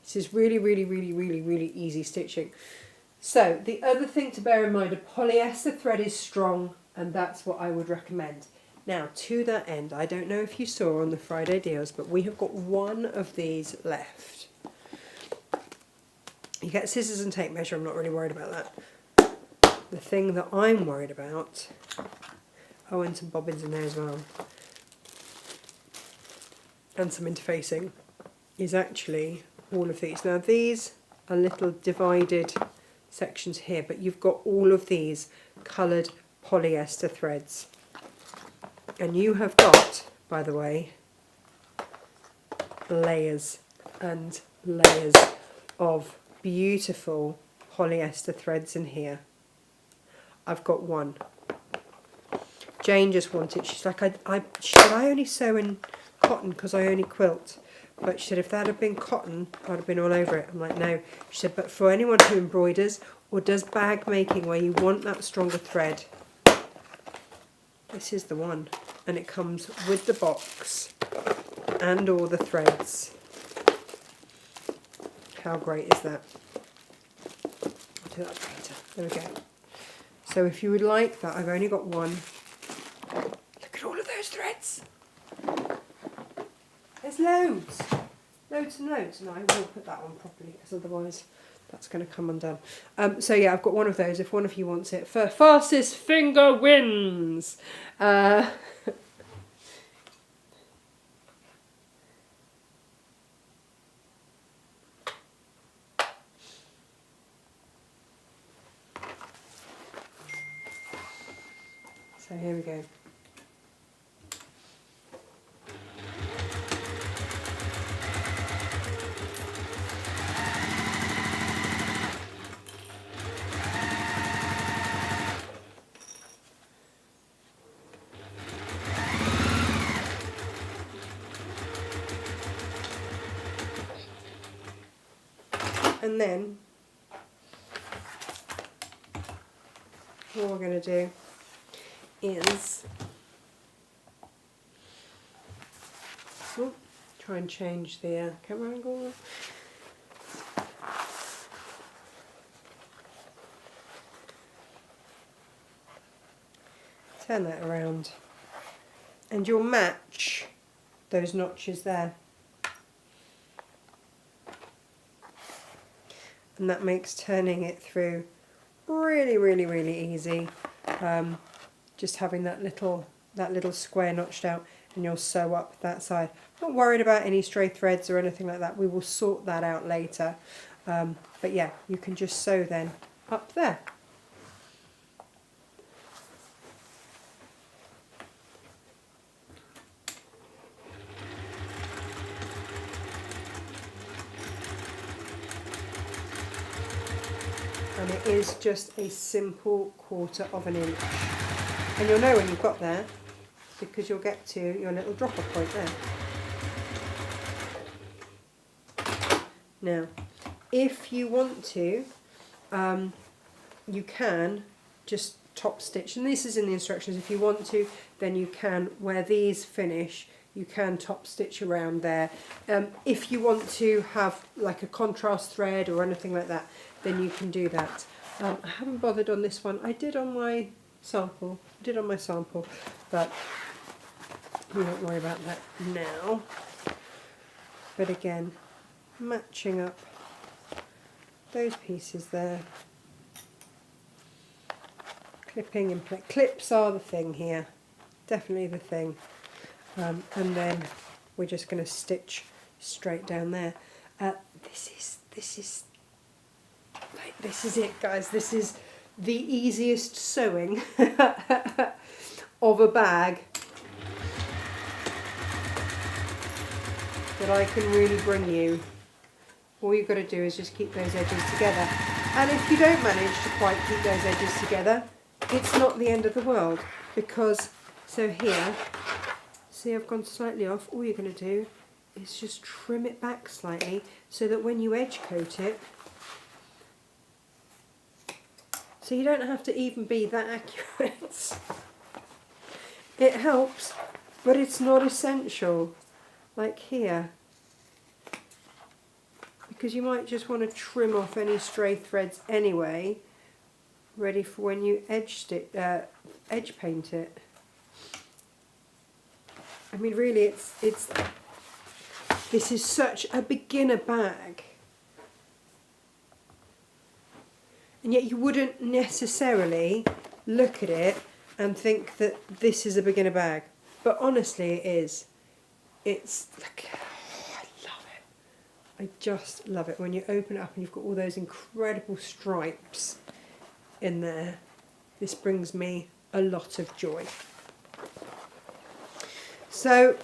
This is really, really, really, really, really easy stitching. So the other thing to bear in mind, a polyester thread is strong, and that's what I would recommend. Now, to that end, I don't know if you saw on the Friday deals, but we have got one of these left. You get scissors and tape measure, I'm not really worried about that. The thing that I'm worried about, oh, and some bobbins in there as well, and some interfacing, is actually all of these. Now these are little divided sections here, but you've got all of these coloured polyester threads. And you have got, by the way, layers and layers of beautiful polyester threads in here. I've got one. Jane just wanted, she's like, should I only sew in cotton because I only quilt? But she said, if that had been cotton, I'd have been all over it. I'm like, no. She said, but for anyone who embroiders or does bag making where you want that stronger thread, this is the one. And it comes with the box and all the threads. How great is that? I'll do that later. There we go. So if you would like that, I've only got one. Look at all of those threads. There's loads. Loads and loads. And I will put that on properly, because otherwise that's going to come undone. So yeah, I've got one of those. If one of you wants it, for fastest finger wins. So here we go. And then what we're going to do is try and change the camera angle. Turn that around, and you'll match those notches there. And that makes turning it through really, really, really easy. Just having that little square notched out, and you'll sew up that side. Not worried about any stray threads or anything like that. We will sort that out later. But yeah, you can just sew then up there. And it is just a simple 1/4 inch. And you'll know when you've got there, because you'll get to your little dropper point there. Now, if you want to, you can just top stitch, and this is in the instructions. If you want to, then you can, where these finish, you can top stitch around there. If you want to have like a contrast thread or anything like that, then you can do that. I haven't bothered on this one. I did on my sample, but we won't worry about that now. But again, matching up those pieces there. Clipping and clips are the thing here, definitely the thing. And then we're just going to stitch straight down there. This is it, guys. This is the easiest sewing of a bag that I can really bring you. All you've got to do is just keep those edges together. And if you don't manage to quite keep those edges together, it's not the end of the world, because, so here, see I've gone slightly off, all you're going to do is just trim it back slightly so that when you edge coat it, so you don't have to even be that accurate. It helps, but it's not essential, like here, because you might just want to trim off any stray threads anyway, ready for when you edge paint it. I mean, really, this is such a beginner bag, and yet you wouldn't necessarily look at it and think that this is a beginner bag, but honestly it is. It's like, oh, I love it. I just love it when you open it up and you've got all those incredible stripes in there. This brings me a lot of joy. So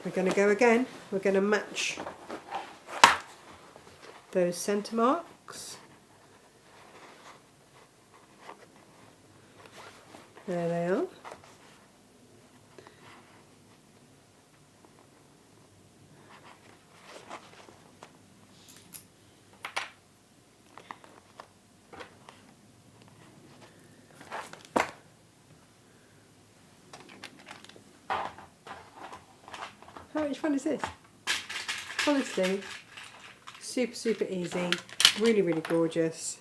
we're going to go again. We're going to match those centre marks. There they are. How much fun is this? Honestly, super, super easy, really, really gorgeous.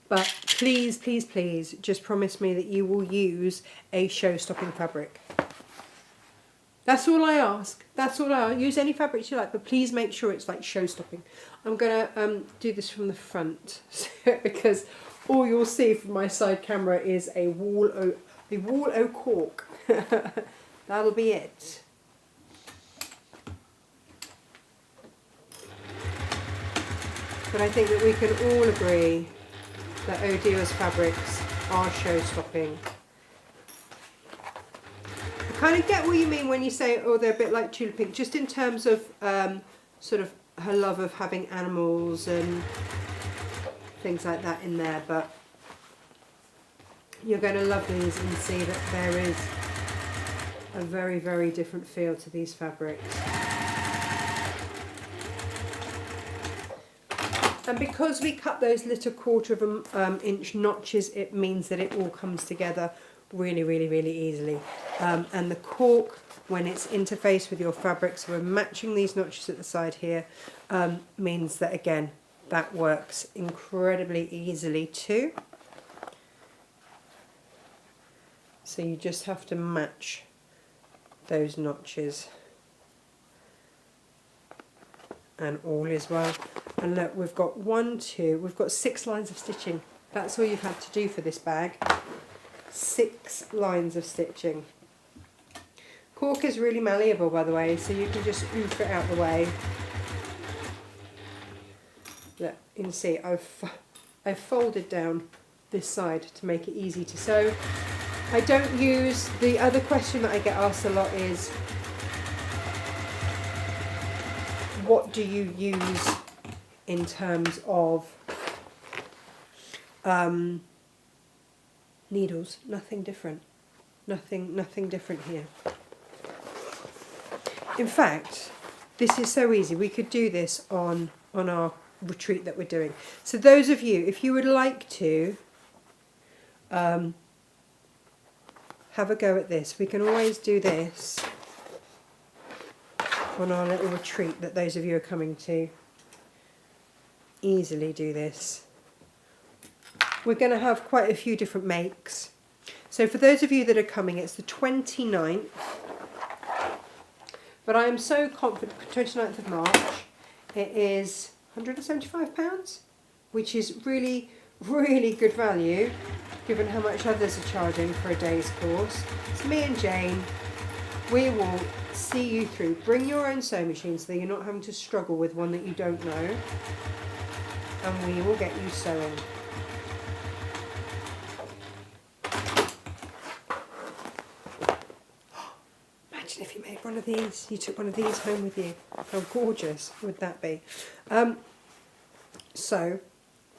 But please, please, please, just promise me that you will use a show-stopping fabric. That's all I ask. That's all I ask. Use any fabrics you like, but please make sure it's like show-stopping. I'm going to do this from the front because all you'll see from my side camera is a wall o' cork. That'll be it. But I think that we can all agree that Odile's fabrics are show-stopping. I kind of get what you mean when you say, oh, they're a bit like Tulip Pink, just in terms of sort of her love of having animals and things like that in there, but you're going to love these and see that there is a very, very different feel to these fabrics. And because we cut those little 1/4 inch notches, it means that it all comes together really, really, really easily. And the cork, when it's interfaced with your fabric, so we're matching these notches at the side here, means that, again, that works incredibly easily too. So you just have to match those notches. And all is well. And look, we've got we've got 6 lines of stitching. That's all you've had to do for this bag. 6 lines of stitching. Cork is really malleable, by the way, so you can just oof it out the way. Look, you can see I've folded down this side to make it easy to sew. I don't use, the other question that I get asked a lot is, what do you use in terms of needles? Nothing different. Nothing different here. In fact, this is so easy. We could do this on our retreat that we're doing. So those of you, if you would like to have a go at this. We can always do this on our little retreat that those of you are coming to. Easily do this. We're going to have quite a few different makes. So for those of you that are coming, it's the 29th. But I am so confident, 29th of March, it is £175, which is really, really good value, given how much others are charging for a day's course. It's me and Jane. We will see you through. Bring your own sewing machine so that you're not having to struggle with one that you don't know. And we will get you sewing. Imagine if you made one of these, you took one of these home with you. How gorgeous would that be? So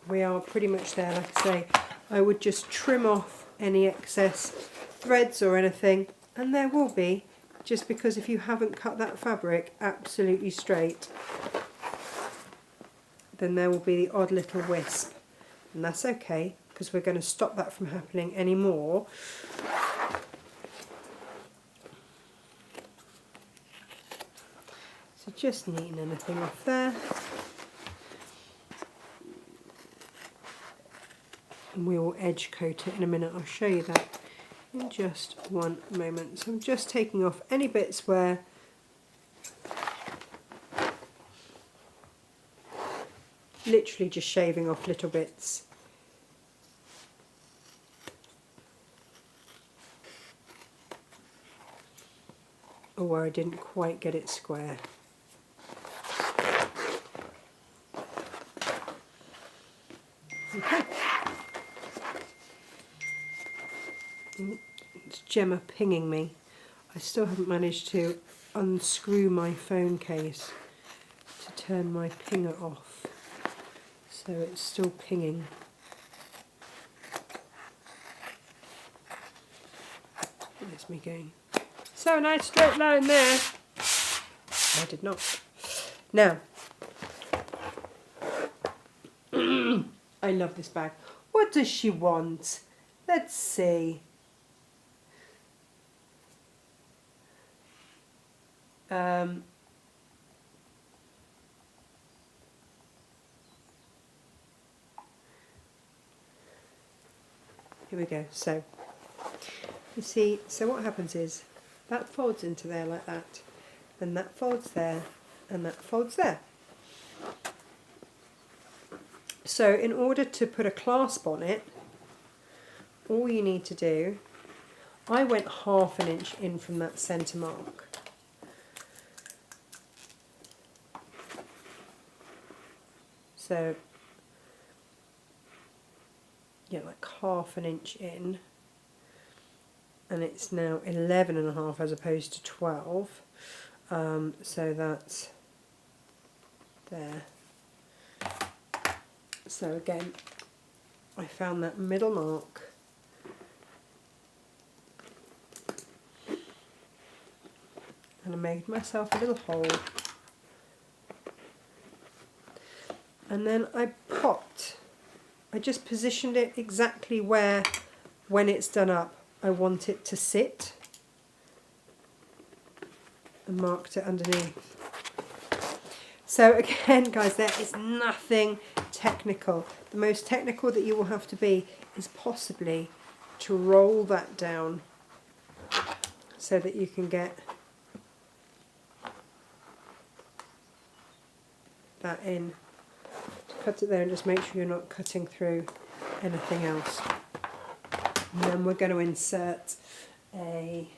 we are pretty much there. Like I say, I would just trim off any excess threads or anything, and there will be, just because if you haven't cut that fabric absolutely straight, then there will be the odd little wisp, and that's okay, because we're going to stop that from happening anymore. So just neaten anything off there. And we will edge coat it in a minute. I'll show you that in just one moment. So I'm just taking off any bits where literally just shaving off little bits. Or where I didn't quite get it square. Okay. It's Gemma pinging me. I still haven't managed to unscrew my phone case to turn my pinger off, so it's still pinging. There's me going, so nice straight line there. I did not. Now, I love this bag. What does she want? Let's see. Here we go. So you see, so what happens is that folds into there like that, then that folds there, and that folds there. So in order to put a clasp on it, all you need to do, I went ½ an inch in from that centre mark. So, yeah, like ½ an inch in, and it's now 11.5 as opposed to 12. So that's there. So again, I found that middle mark. And I made myself a little hole. And then I just positioned it exactly where, when it's done up, I want it to sit. And marked it underneath. So again, guys, there is nothing technical. The most technical that you will have to be is possibly to roll that down so that you can get that in. Cut it there and just make sure you're not cutting through anything else. And then we're going to insert a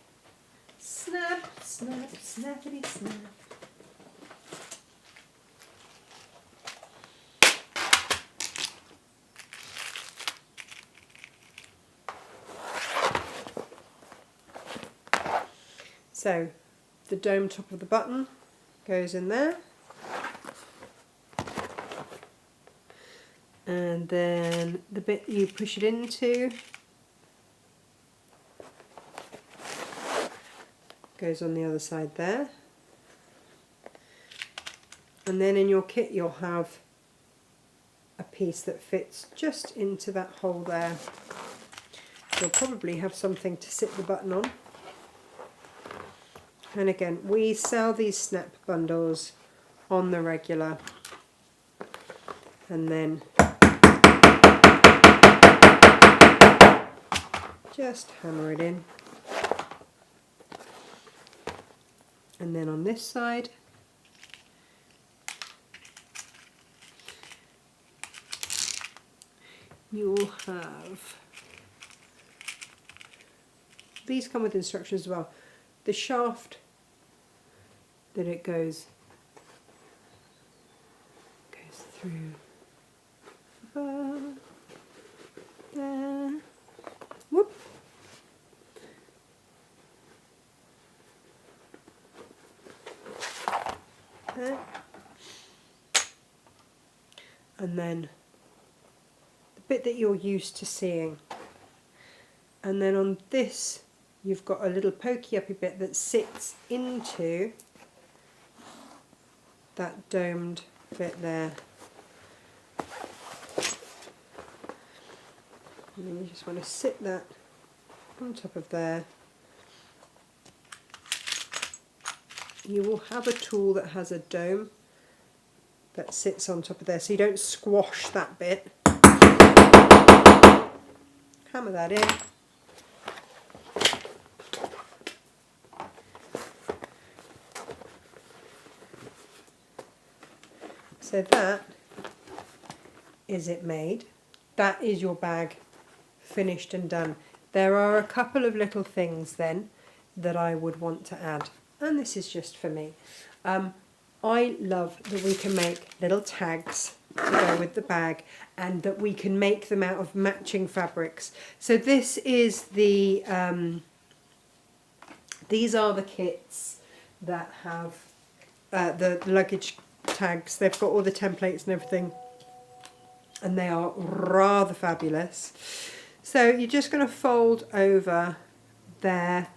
snap, snap, snappity snap. So the dome top of the button goes in there. And then the bit you push it into goes on the other side there. And then in your kit you'll have a piece that fits just into that hole there. you'll probably have something to sit the button on. And again, we sell these snap bundles on the regular, and then just hammer it in. And then on this side, you'll have, these come with instructions as well. The shaft that it goes through there, whoop. There. And then the bit that you're used to seeing. And then on this, you've got a little pokey uppy bit that sits into that domed bit there. And then you just want to sit that on top of there. You will have a tool that has a dome that sits on top of there, so you don't squash that bit. Hammer that in. So that is it made. That is your bag finished and done. There are a couple of little things then that I would want to add, and this is just for me. I love that we can make little tags to go with the bag, and that we can make them out of matching fabrics. So this is the, these are the kits that have the luggage tags. They've got all the templates and everything, and they are rather fabulous. So you're just going to fold over there,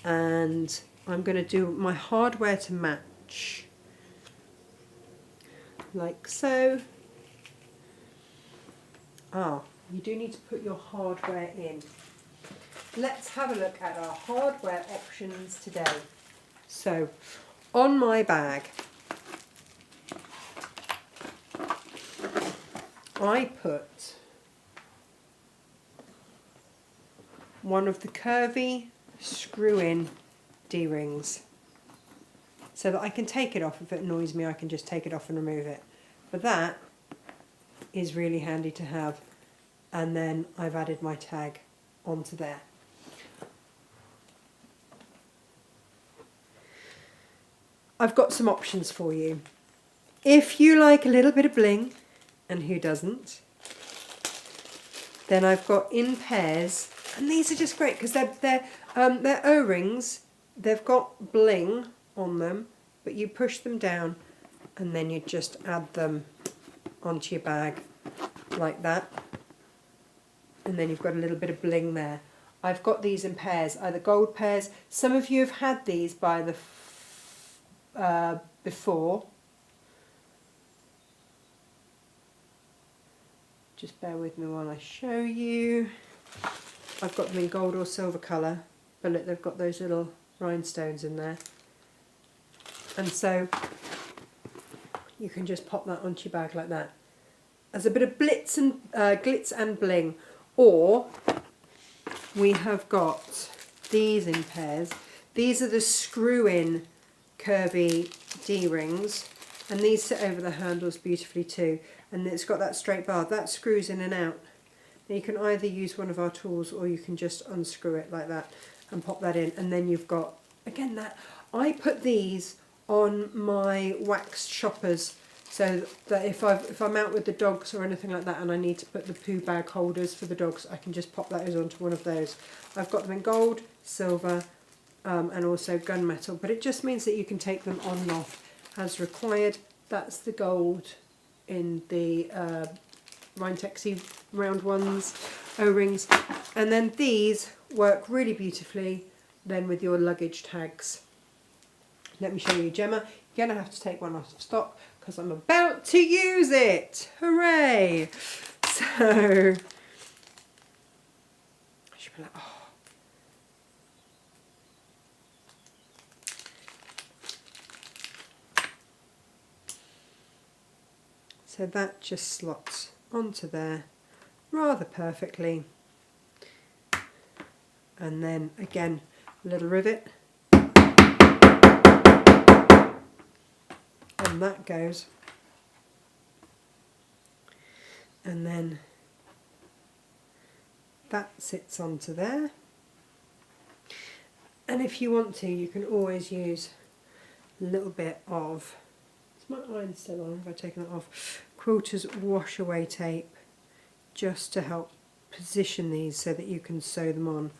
and I'm going to do my hardware to match, like so. You do need to put your hardware in. Let's have a look at our hardware options today. So on my bag, I put one of the curvy screw-in D-rings, so that I can take it off. If it annoys me, I can just take it off and remove it. But that is really handy to have. And then I've added my tag onto there. I've got some options for you. If you like a little bit of bling, and who doesn't, then I've got in pairs, and these are just great because they're O-rings. They've got bling on them, but you push them down and then you just add them onto your bag like that, and then you've got a little bit of bling there. I've got these in pairs, either gold pairs. Some of you have had these by the before. Just bear with me while I show you. I've got them in gold or silver colour, but look, they've got those little rhinestones in there. And so you can just pop that onto your bag like that, as a bit of glitz and bling. Or we have got these in pairs. These are the screw-in curvy D-rings, and these sit over the handles beautifully too. And it's got that straight bar that screws in and out. Now you can either use one of our tools, or you can just unscrew it like that and pop that in, and then you've got, again, that I put these on my waxed shoppers, so that if I'm out with the dogs or anything like that and I need to put the poo bag holders for the dogs, I can just pop those onto one of those. I've got them in gold, silver, and also gunmetal, but it just means that you can take them on and off as required. That's the gold in the Rhine-Texy round ones, O-rings, and then these work really beautifully then with your luggage tags. Let me show you, Gemma. You're going to have to take one off stock because I'm about to use it. Hooray! So I should you'll be like, oh. So that just slots onto there rather perfectly. And then again, a little rivet. And that goes. And then that sits onto there. And if you want to, you can always use a little bit of, is my iron still on? Have I taken it off? Quilter's wash away tape, just to help position these so that you can sew them on.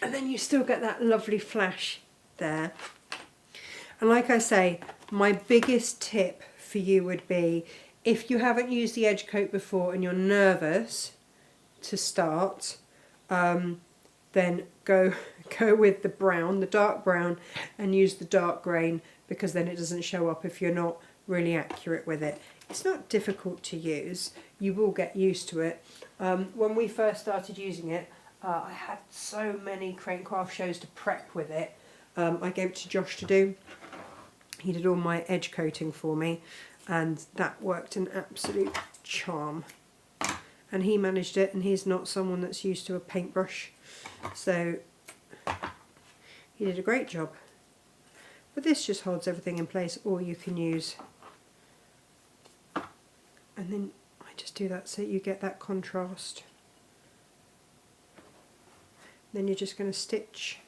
And then you still get that lovely flash there. And like I say, my biggest tip for you would be, if you haven't used the edge coat before and you're nervous to start, then go with the brown, the dark brown, and use the dark grain, because then it doesn't show up if you're not really accurate with it. It's not difficult to use. You will get used to it. When we first started using it, I had so many Crate and Craft shows to prep with it. I gave it to Josh to do. He did all my edge coating for me, and that worked an absolute charm. And he managed it, and he's not someone that's used to a paintbrush, so he did a great job. But this just holds everything in place, or you can use, and then I just do that so you get that contrast. Then you're just going to stitch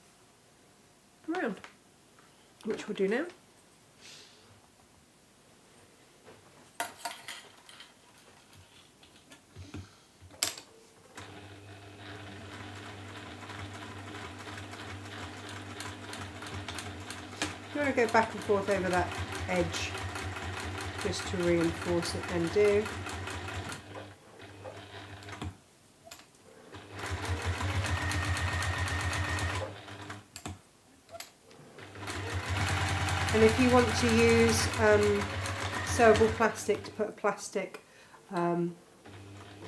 around, which we'll do now. I'm going to go back and forth over that edge just to reinforce it and do. And if you want to use sewable plastic to put a plastic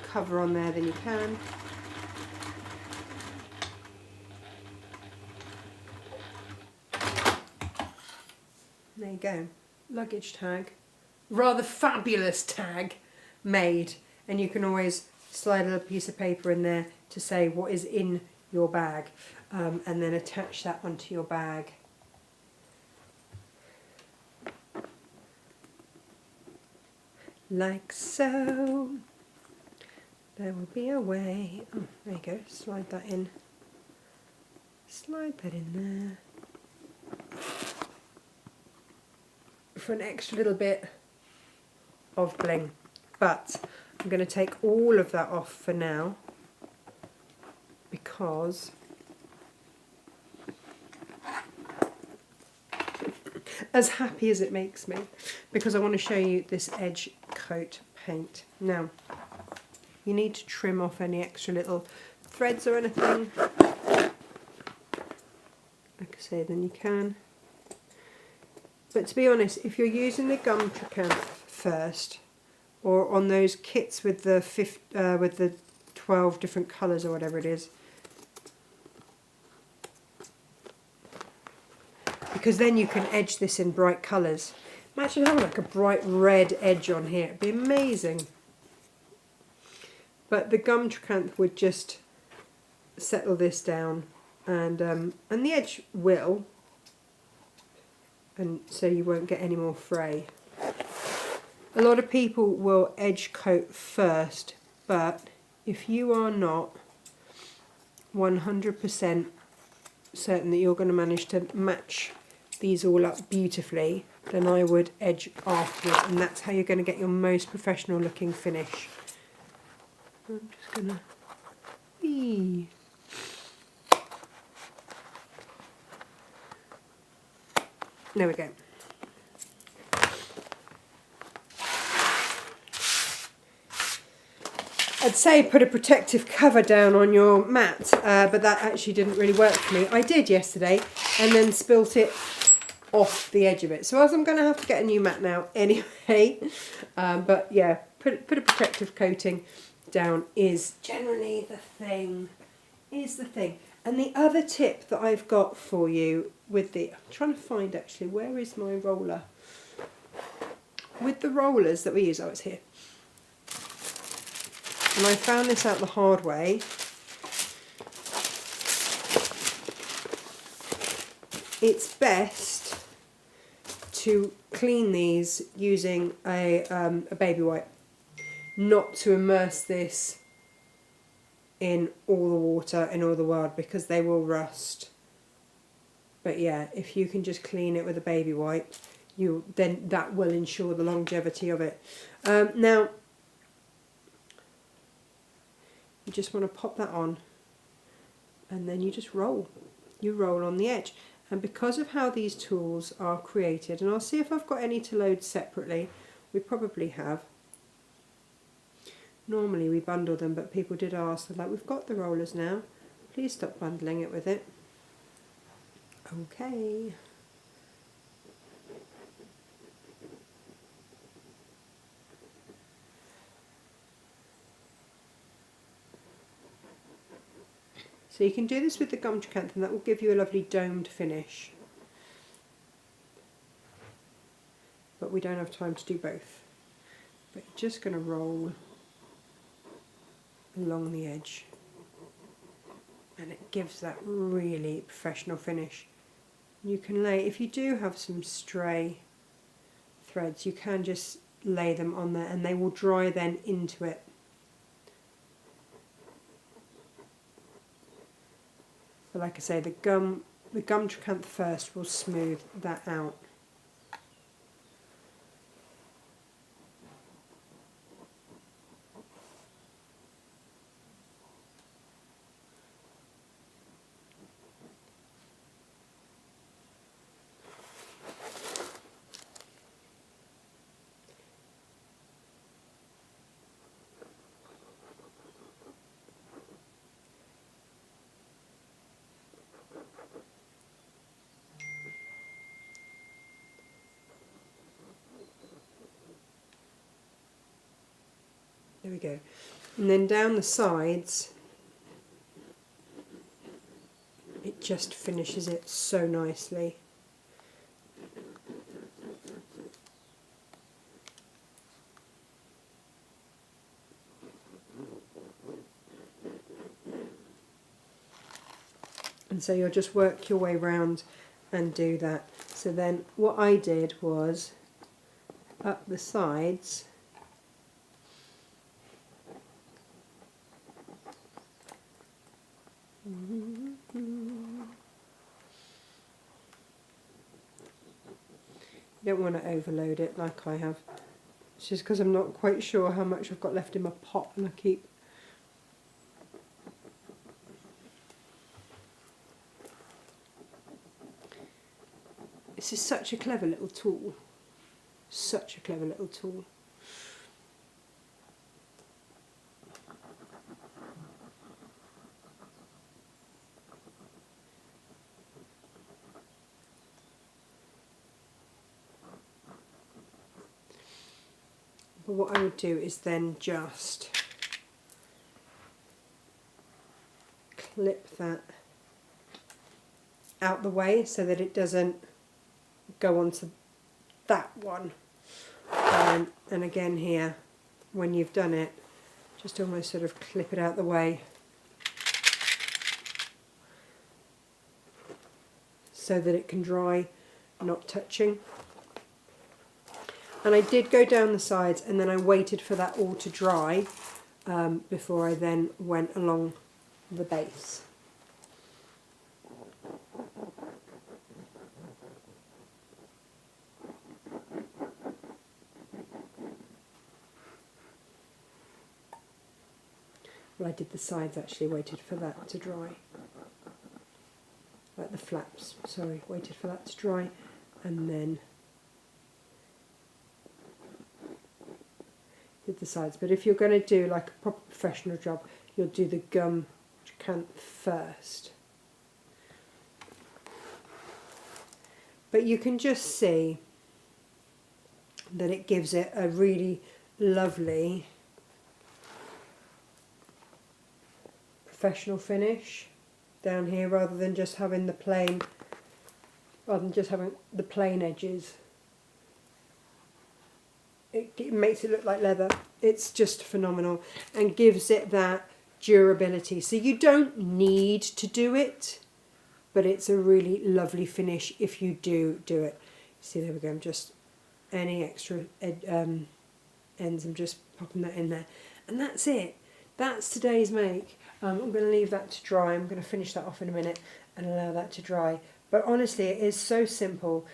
cover on there, then you can. There you go, luggage tag, rather fabulous tag made, and you can always slide a little piece of paper in there to say what is in your bag, and then attach that onto your bag. Like so. There will be a way. Oh, there you go. Slide that in. Slide that in there. For an extra little bit of bling. But I'm going to take all of that off for now, because as happy as it makes me, because I want to show you this edge coat paint. Now, you need to trim off any extra little threads or anything. Like I say, then you can. But to be honest, if you're using the gum tricant first, or on those kits with the 12 different colours or whatever it is, because then you can edge this in bright colours. Imagine having like a bright red edge on here, it'd be amazing. But the gum tricant would just settle this down, and the edge will, and so you won't get any more fray. A lot of people will edge coat first, but if you are not 100% certain that you're going to manage to match these all up beautifully, then I would edge afterwards, and that's how you're going to get your most professional looking finish. I'm just gonna, whee. There we go. I'd say put a protective cover down on your mat, but that actually didn't really work for me. I did yesterday and then spilt it off the edge of it. So I'm going to have to get a new mat now anyway. But yeah, put a protective coating down is generally the thing. And the other tip that I've got for you with the, I'm trying to find actually, where is my roller? With the rollers that we use, oh, it's here. And I found this out the hard way. It's best to clean these using a baby wipe, not to immerse this in all the water in all the world, because they will rust. But yeah, if you can just clean it with a baby wipe, then that will ensure the longevity of it. Now, you just want to pop that on, and then you just roll. You roll on the edge. And because of how these tools are created, and I'll see if I've got any to load separately, we probably have. Normally we bundle them, but people did ask, they're like, we've got the rollers now, please stop bundling it with it. Okay. So you can do this with the gum trachanthum, that will give you a lovely domed finish. But we don't have time to do both. But you're just going to roll along the edge. And it gives that really professional finish. You can lay, if you do have some stray threads, you can just lay them on there and they will dry then into it. But like I say, the gum trachanth first will smooth that out. There we go. And then down the sides, it just finishes it so nicely. And so you'll just work your way round and do that. So then what I did was up the sides, you don't want to overload it like I have. It's just because I'm not quite sure how much I've got left in my pot, and I keep this is such a clever little tool. Such a clever little tool. But what I would do is then just clip that out the way so that it doesn't go onto that one. And again here, when you've done it, just almost sort of clip it out the way so that it can dry, not touching. And I did go down the sides and then I waited for that all to dry before I then went along the base. Well, I did the sides actually, waited for that to dry. Like the flaps, sorry, waited for that to dry, and then did the sides. But if you're going to do like a proper professional job, you'll do the gum cant first. But you can just see that it gives it a really lovely professional finish down here, rather than just having the plain edges. It makes it look like leather. It's just phenomenal and gives it that durability. So you don't need to do it, but it's a really lovely finish if you do it. See, there we go. I'm just any extra ends, I'm just popping that in there, and that's it. That's today's make. I'm going to leave that to dry. I'm going to finish that off in a minute and allow that to dry. But honestly, it is so simple.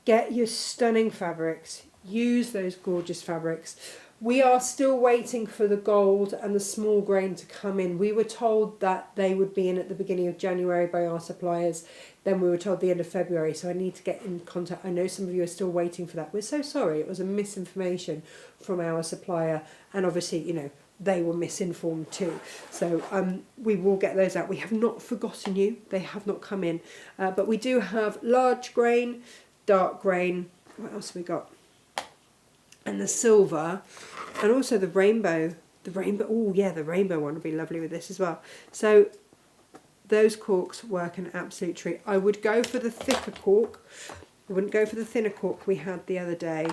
Get your stunning fabrics. Use those gorgeous fabrics. We are still waiting for the gold and the small grain to come in. We were told that they would be in at the beginning of January by our suppliers. Then we were told the end of February, so I need to get in contact. I know some of you are still waiting for that. We're so sorry. It was a misinformation from our supplier, and obviously, you know, they were misinformed too. So we will get those out. We have not forgotten you. They have not come in. But we do have large grain, dark grain. What else have we got? And the silver, and also the rainbow. Oh yeah, the rainbow one would be lovely with this as well. So those corks work an absolute treat. I would go for the thicker cork. I wouldn't go for the thinner cork we had the other day.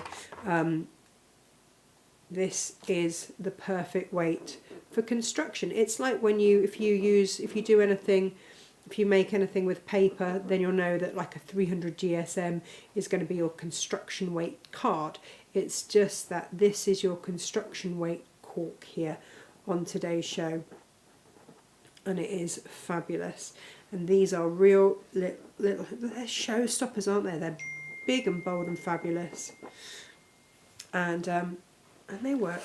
This is the perfect weight for construction. It's like when if you make anything with paper, then you'll know that like a 300 GSM is going to be your construction weight card. It's just that this is your construction weight cork here on today's show, and it is fabulous. And these are real little they're showstoppers, aren't they? They're big and bold and fabulous, and they work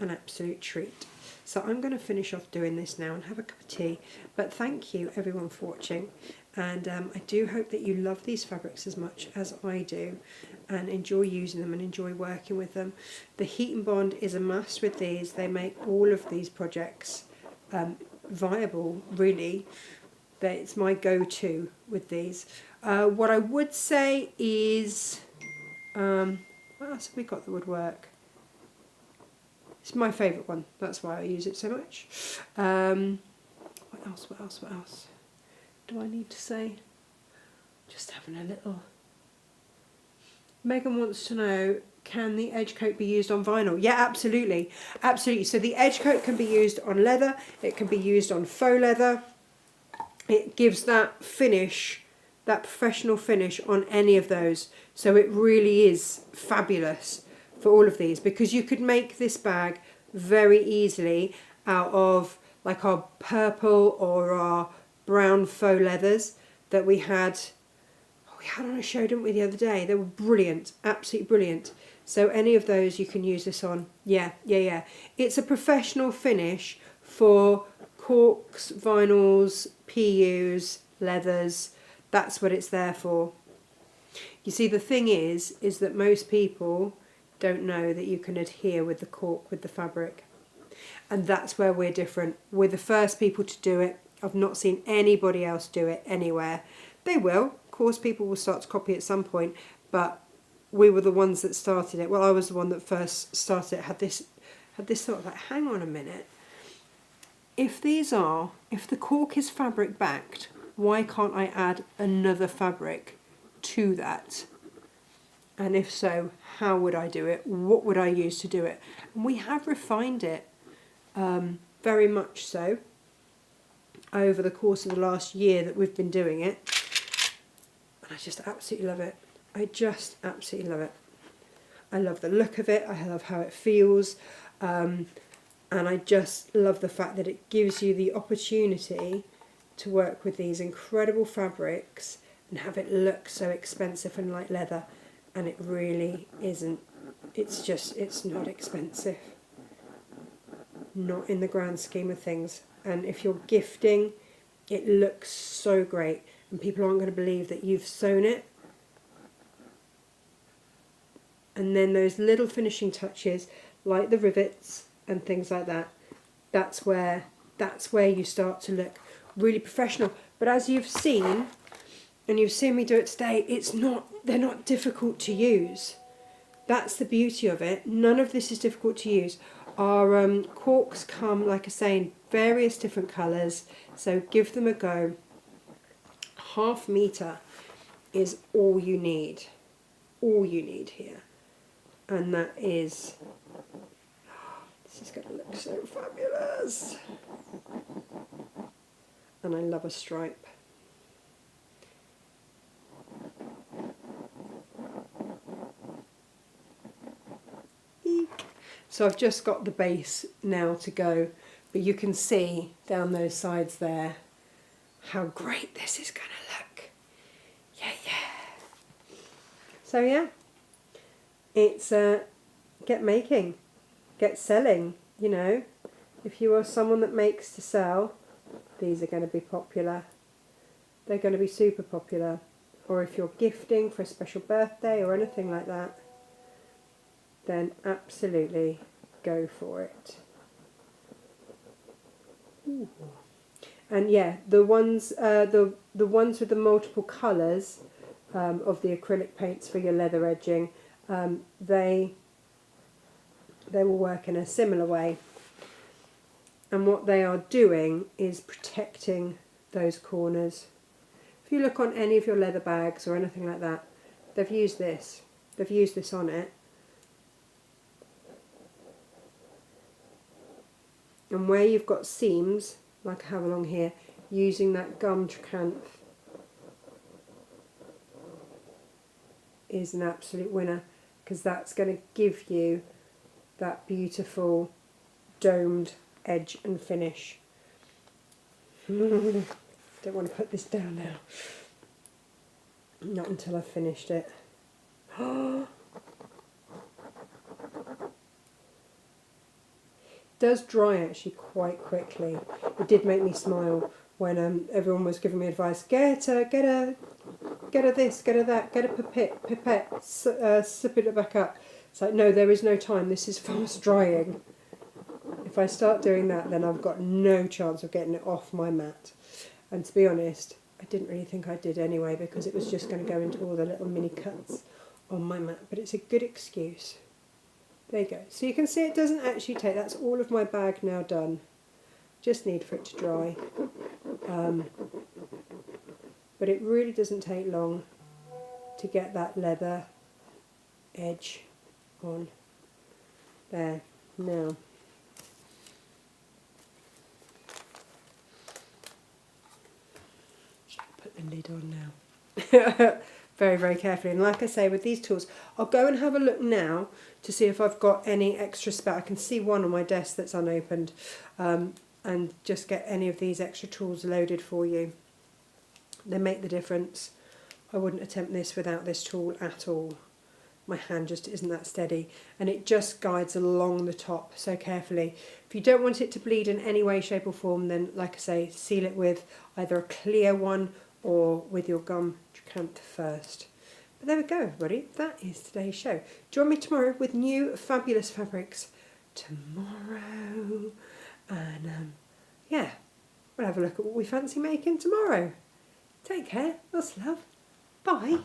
an absolute treat. So I'm going to finish off doing this now and have a cup of tea. But thank you everyone for watching, and I do hope that you love these fabrics as much as I do and enjoy using them and enjoy working with them. The heat and bond is a must with these. They make all of these projects viable, really. It's my go-to with these. What I would say is, what else have we got that would work? It's my favourite one, that's why I use it so much. What else do I need to say? Just having a little... Megan wants to know, can the edge coat be used on vinyl? Yeah, absolutely. Absolutely. So the edge coat can be used on leather, it can be used on faux leather. It gives that finish, that professional finish on any of those. So it really is fabulous for all of these, because you could make this bag very easily out of like our purple or our brown faux leathers that we had on a show, didn't we, the other day? They were brilliant, absolutely brilliant. So any of those you can use this on. Yeah. It's a professional finish for corks, vinyls, PUs, leathers. That's what it's there for. You see, the thing is that most people don't know that you can adhere with the cork with the fabric. And that's where we're different. We're the first people to do it. I've not seen anybody else do it anywhere. They will. Of course, people will start to copy at some point, but we were the ones that started it. Well, I was the one that first started it. Had this thought of like, hang on a minute. If the cork is fabric backed, why can't I add another fabric to that? And if so, how would I do it? What would I use to do it? And we have refined it very much so over the course of the last year that we've been doing it. And I just absolutely love it. I just absolutely love it. I love the look of it. I love how it feels. And I just love the fact that it gives you the opportunity to work with these incredible fabrics and have it look so expensive and like leather. And it really isn't. It's not expensive. not in the grand scheme of things. And if you're gifting, it looks so great, and people aren't going to believe that you've sewn it. And then those little finishing touches, like the rivets and things like that, that's where you start to look really professional. But as you've seen, and you've seen me do it today, they're not difficult to use. That's the beauty of it. None of this is difficult to use. Our corks come, like I say, in various different colours, so give them a go. 1/2 metre is all you need. All you need here. And that is, this is going to look so fabulous. And I love a stripe. Eek. So I've just got the base now to go, but you can see down those sides there how great this is going to look. Yeah. So yeah, it's get making, get selling, you know. If you are someone that makes to sell, these are going to be popular. They're going to be super popular. Or if you're gifting for a special birthday or anything like that, then absolutely go for it. Ooh. And yeah, the ones with the multiple colours of the acrylic paints for your leather edging, they will work in a similar way. And what they are doing is protecting those corners. If you look on any of your leather bags or anything like that, they've used this. They've used this on it. And where you've got seams, like I have along here, using that gum tricanthe is an absolute winner, because that's going to give you that beautiful domed edge and finish. Don't want to put this down now. Not until I've finished it. It does dry actually quite quickly. It did make me smile when everyone was giving me advice. Get her this, get her that, get a pipette, sip it back up. It's like, no, there is no time. This is fast drying. If I start doing that, then I've got no chance of getting it off my mat. And to be honest, I didn't really think I did anyway, because it was just going to go into all the little mini cuts on my mat. But it's a good excuse. There you go. So you can see it doesn't actually take, that's all of my bag now done. Just need for it to dry. But it really doesn't take long to get that leather edge on. There. Now. Put the lid on now. Very, very carefully. And like I say, with these tools, I'll go and have a look now to see if I've got any extra spare. I can see one on my desk that's unopened, and just get any of these extra tools loaded for you. They make the difference. I wouldn't attempt this without this tool at all. My hand just isn't that steady, and it just guides along the top so carefully. If you don't want it to bleed in any way, shape or form, then like I say, seal it with either a clear one or with your gum tricanthe first. But there we go, everybody. That is today's show. Join me tomorrow with new fabulous fabrics. Tomorrow. And yeah, we'll have a look at what we fancy making tomorrow. Take care. Lots of love. Bye.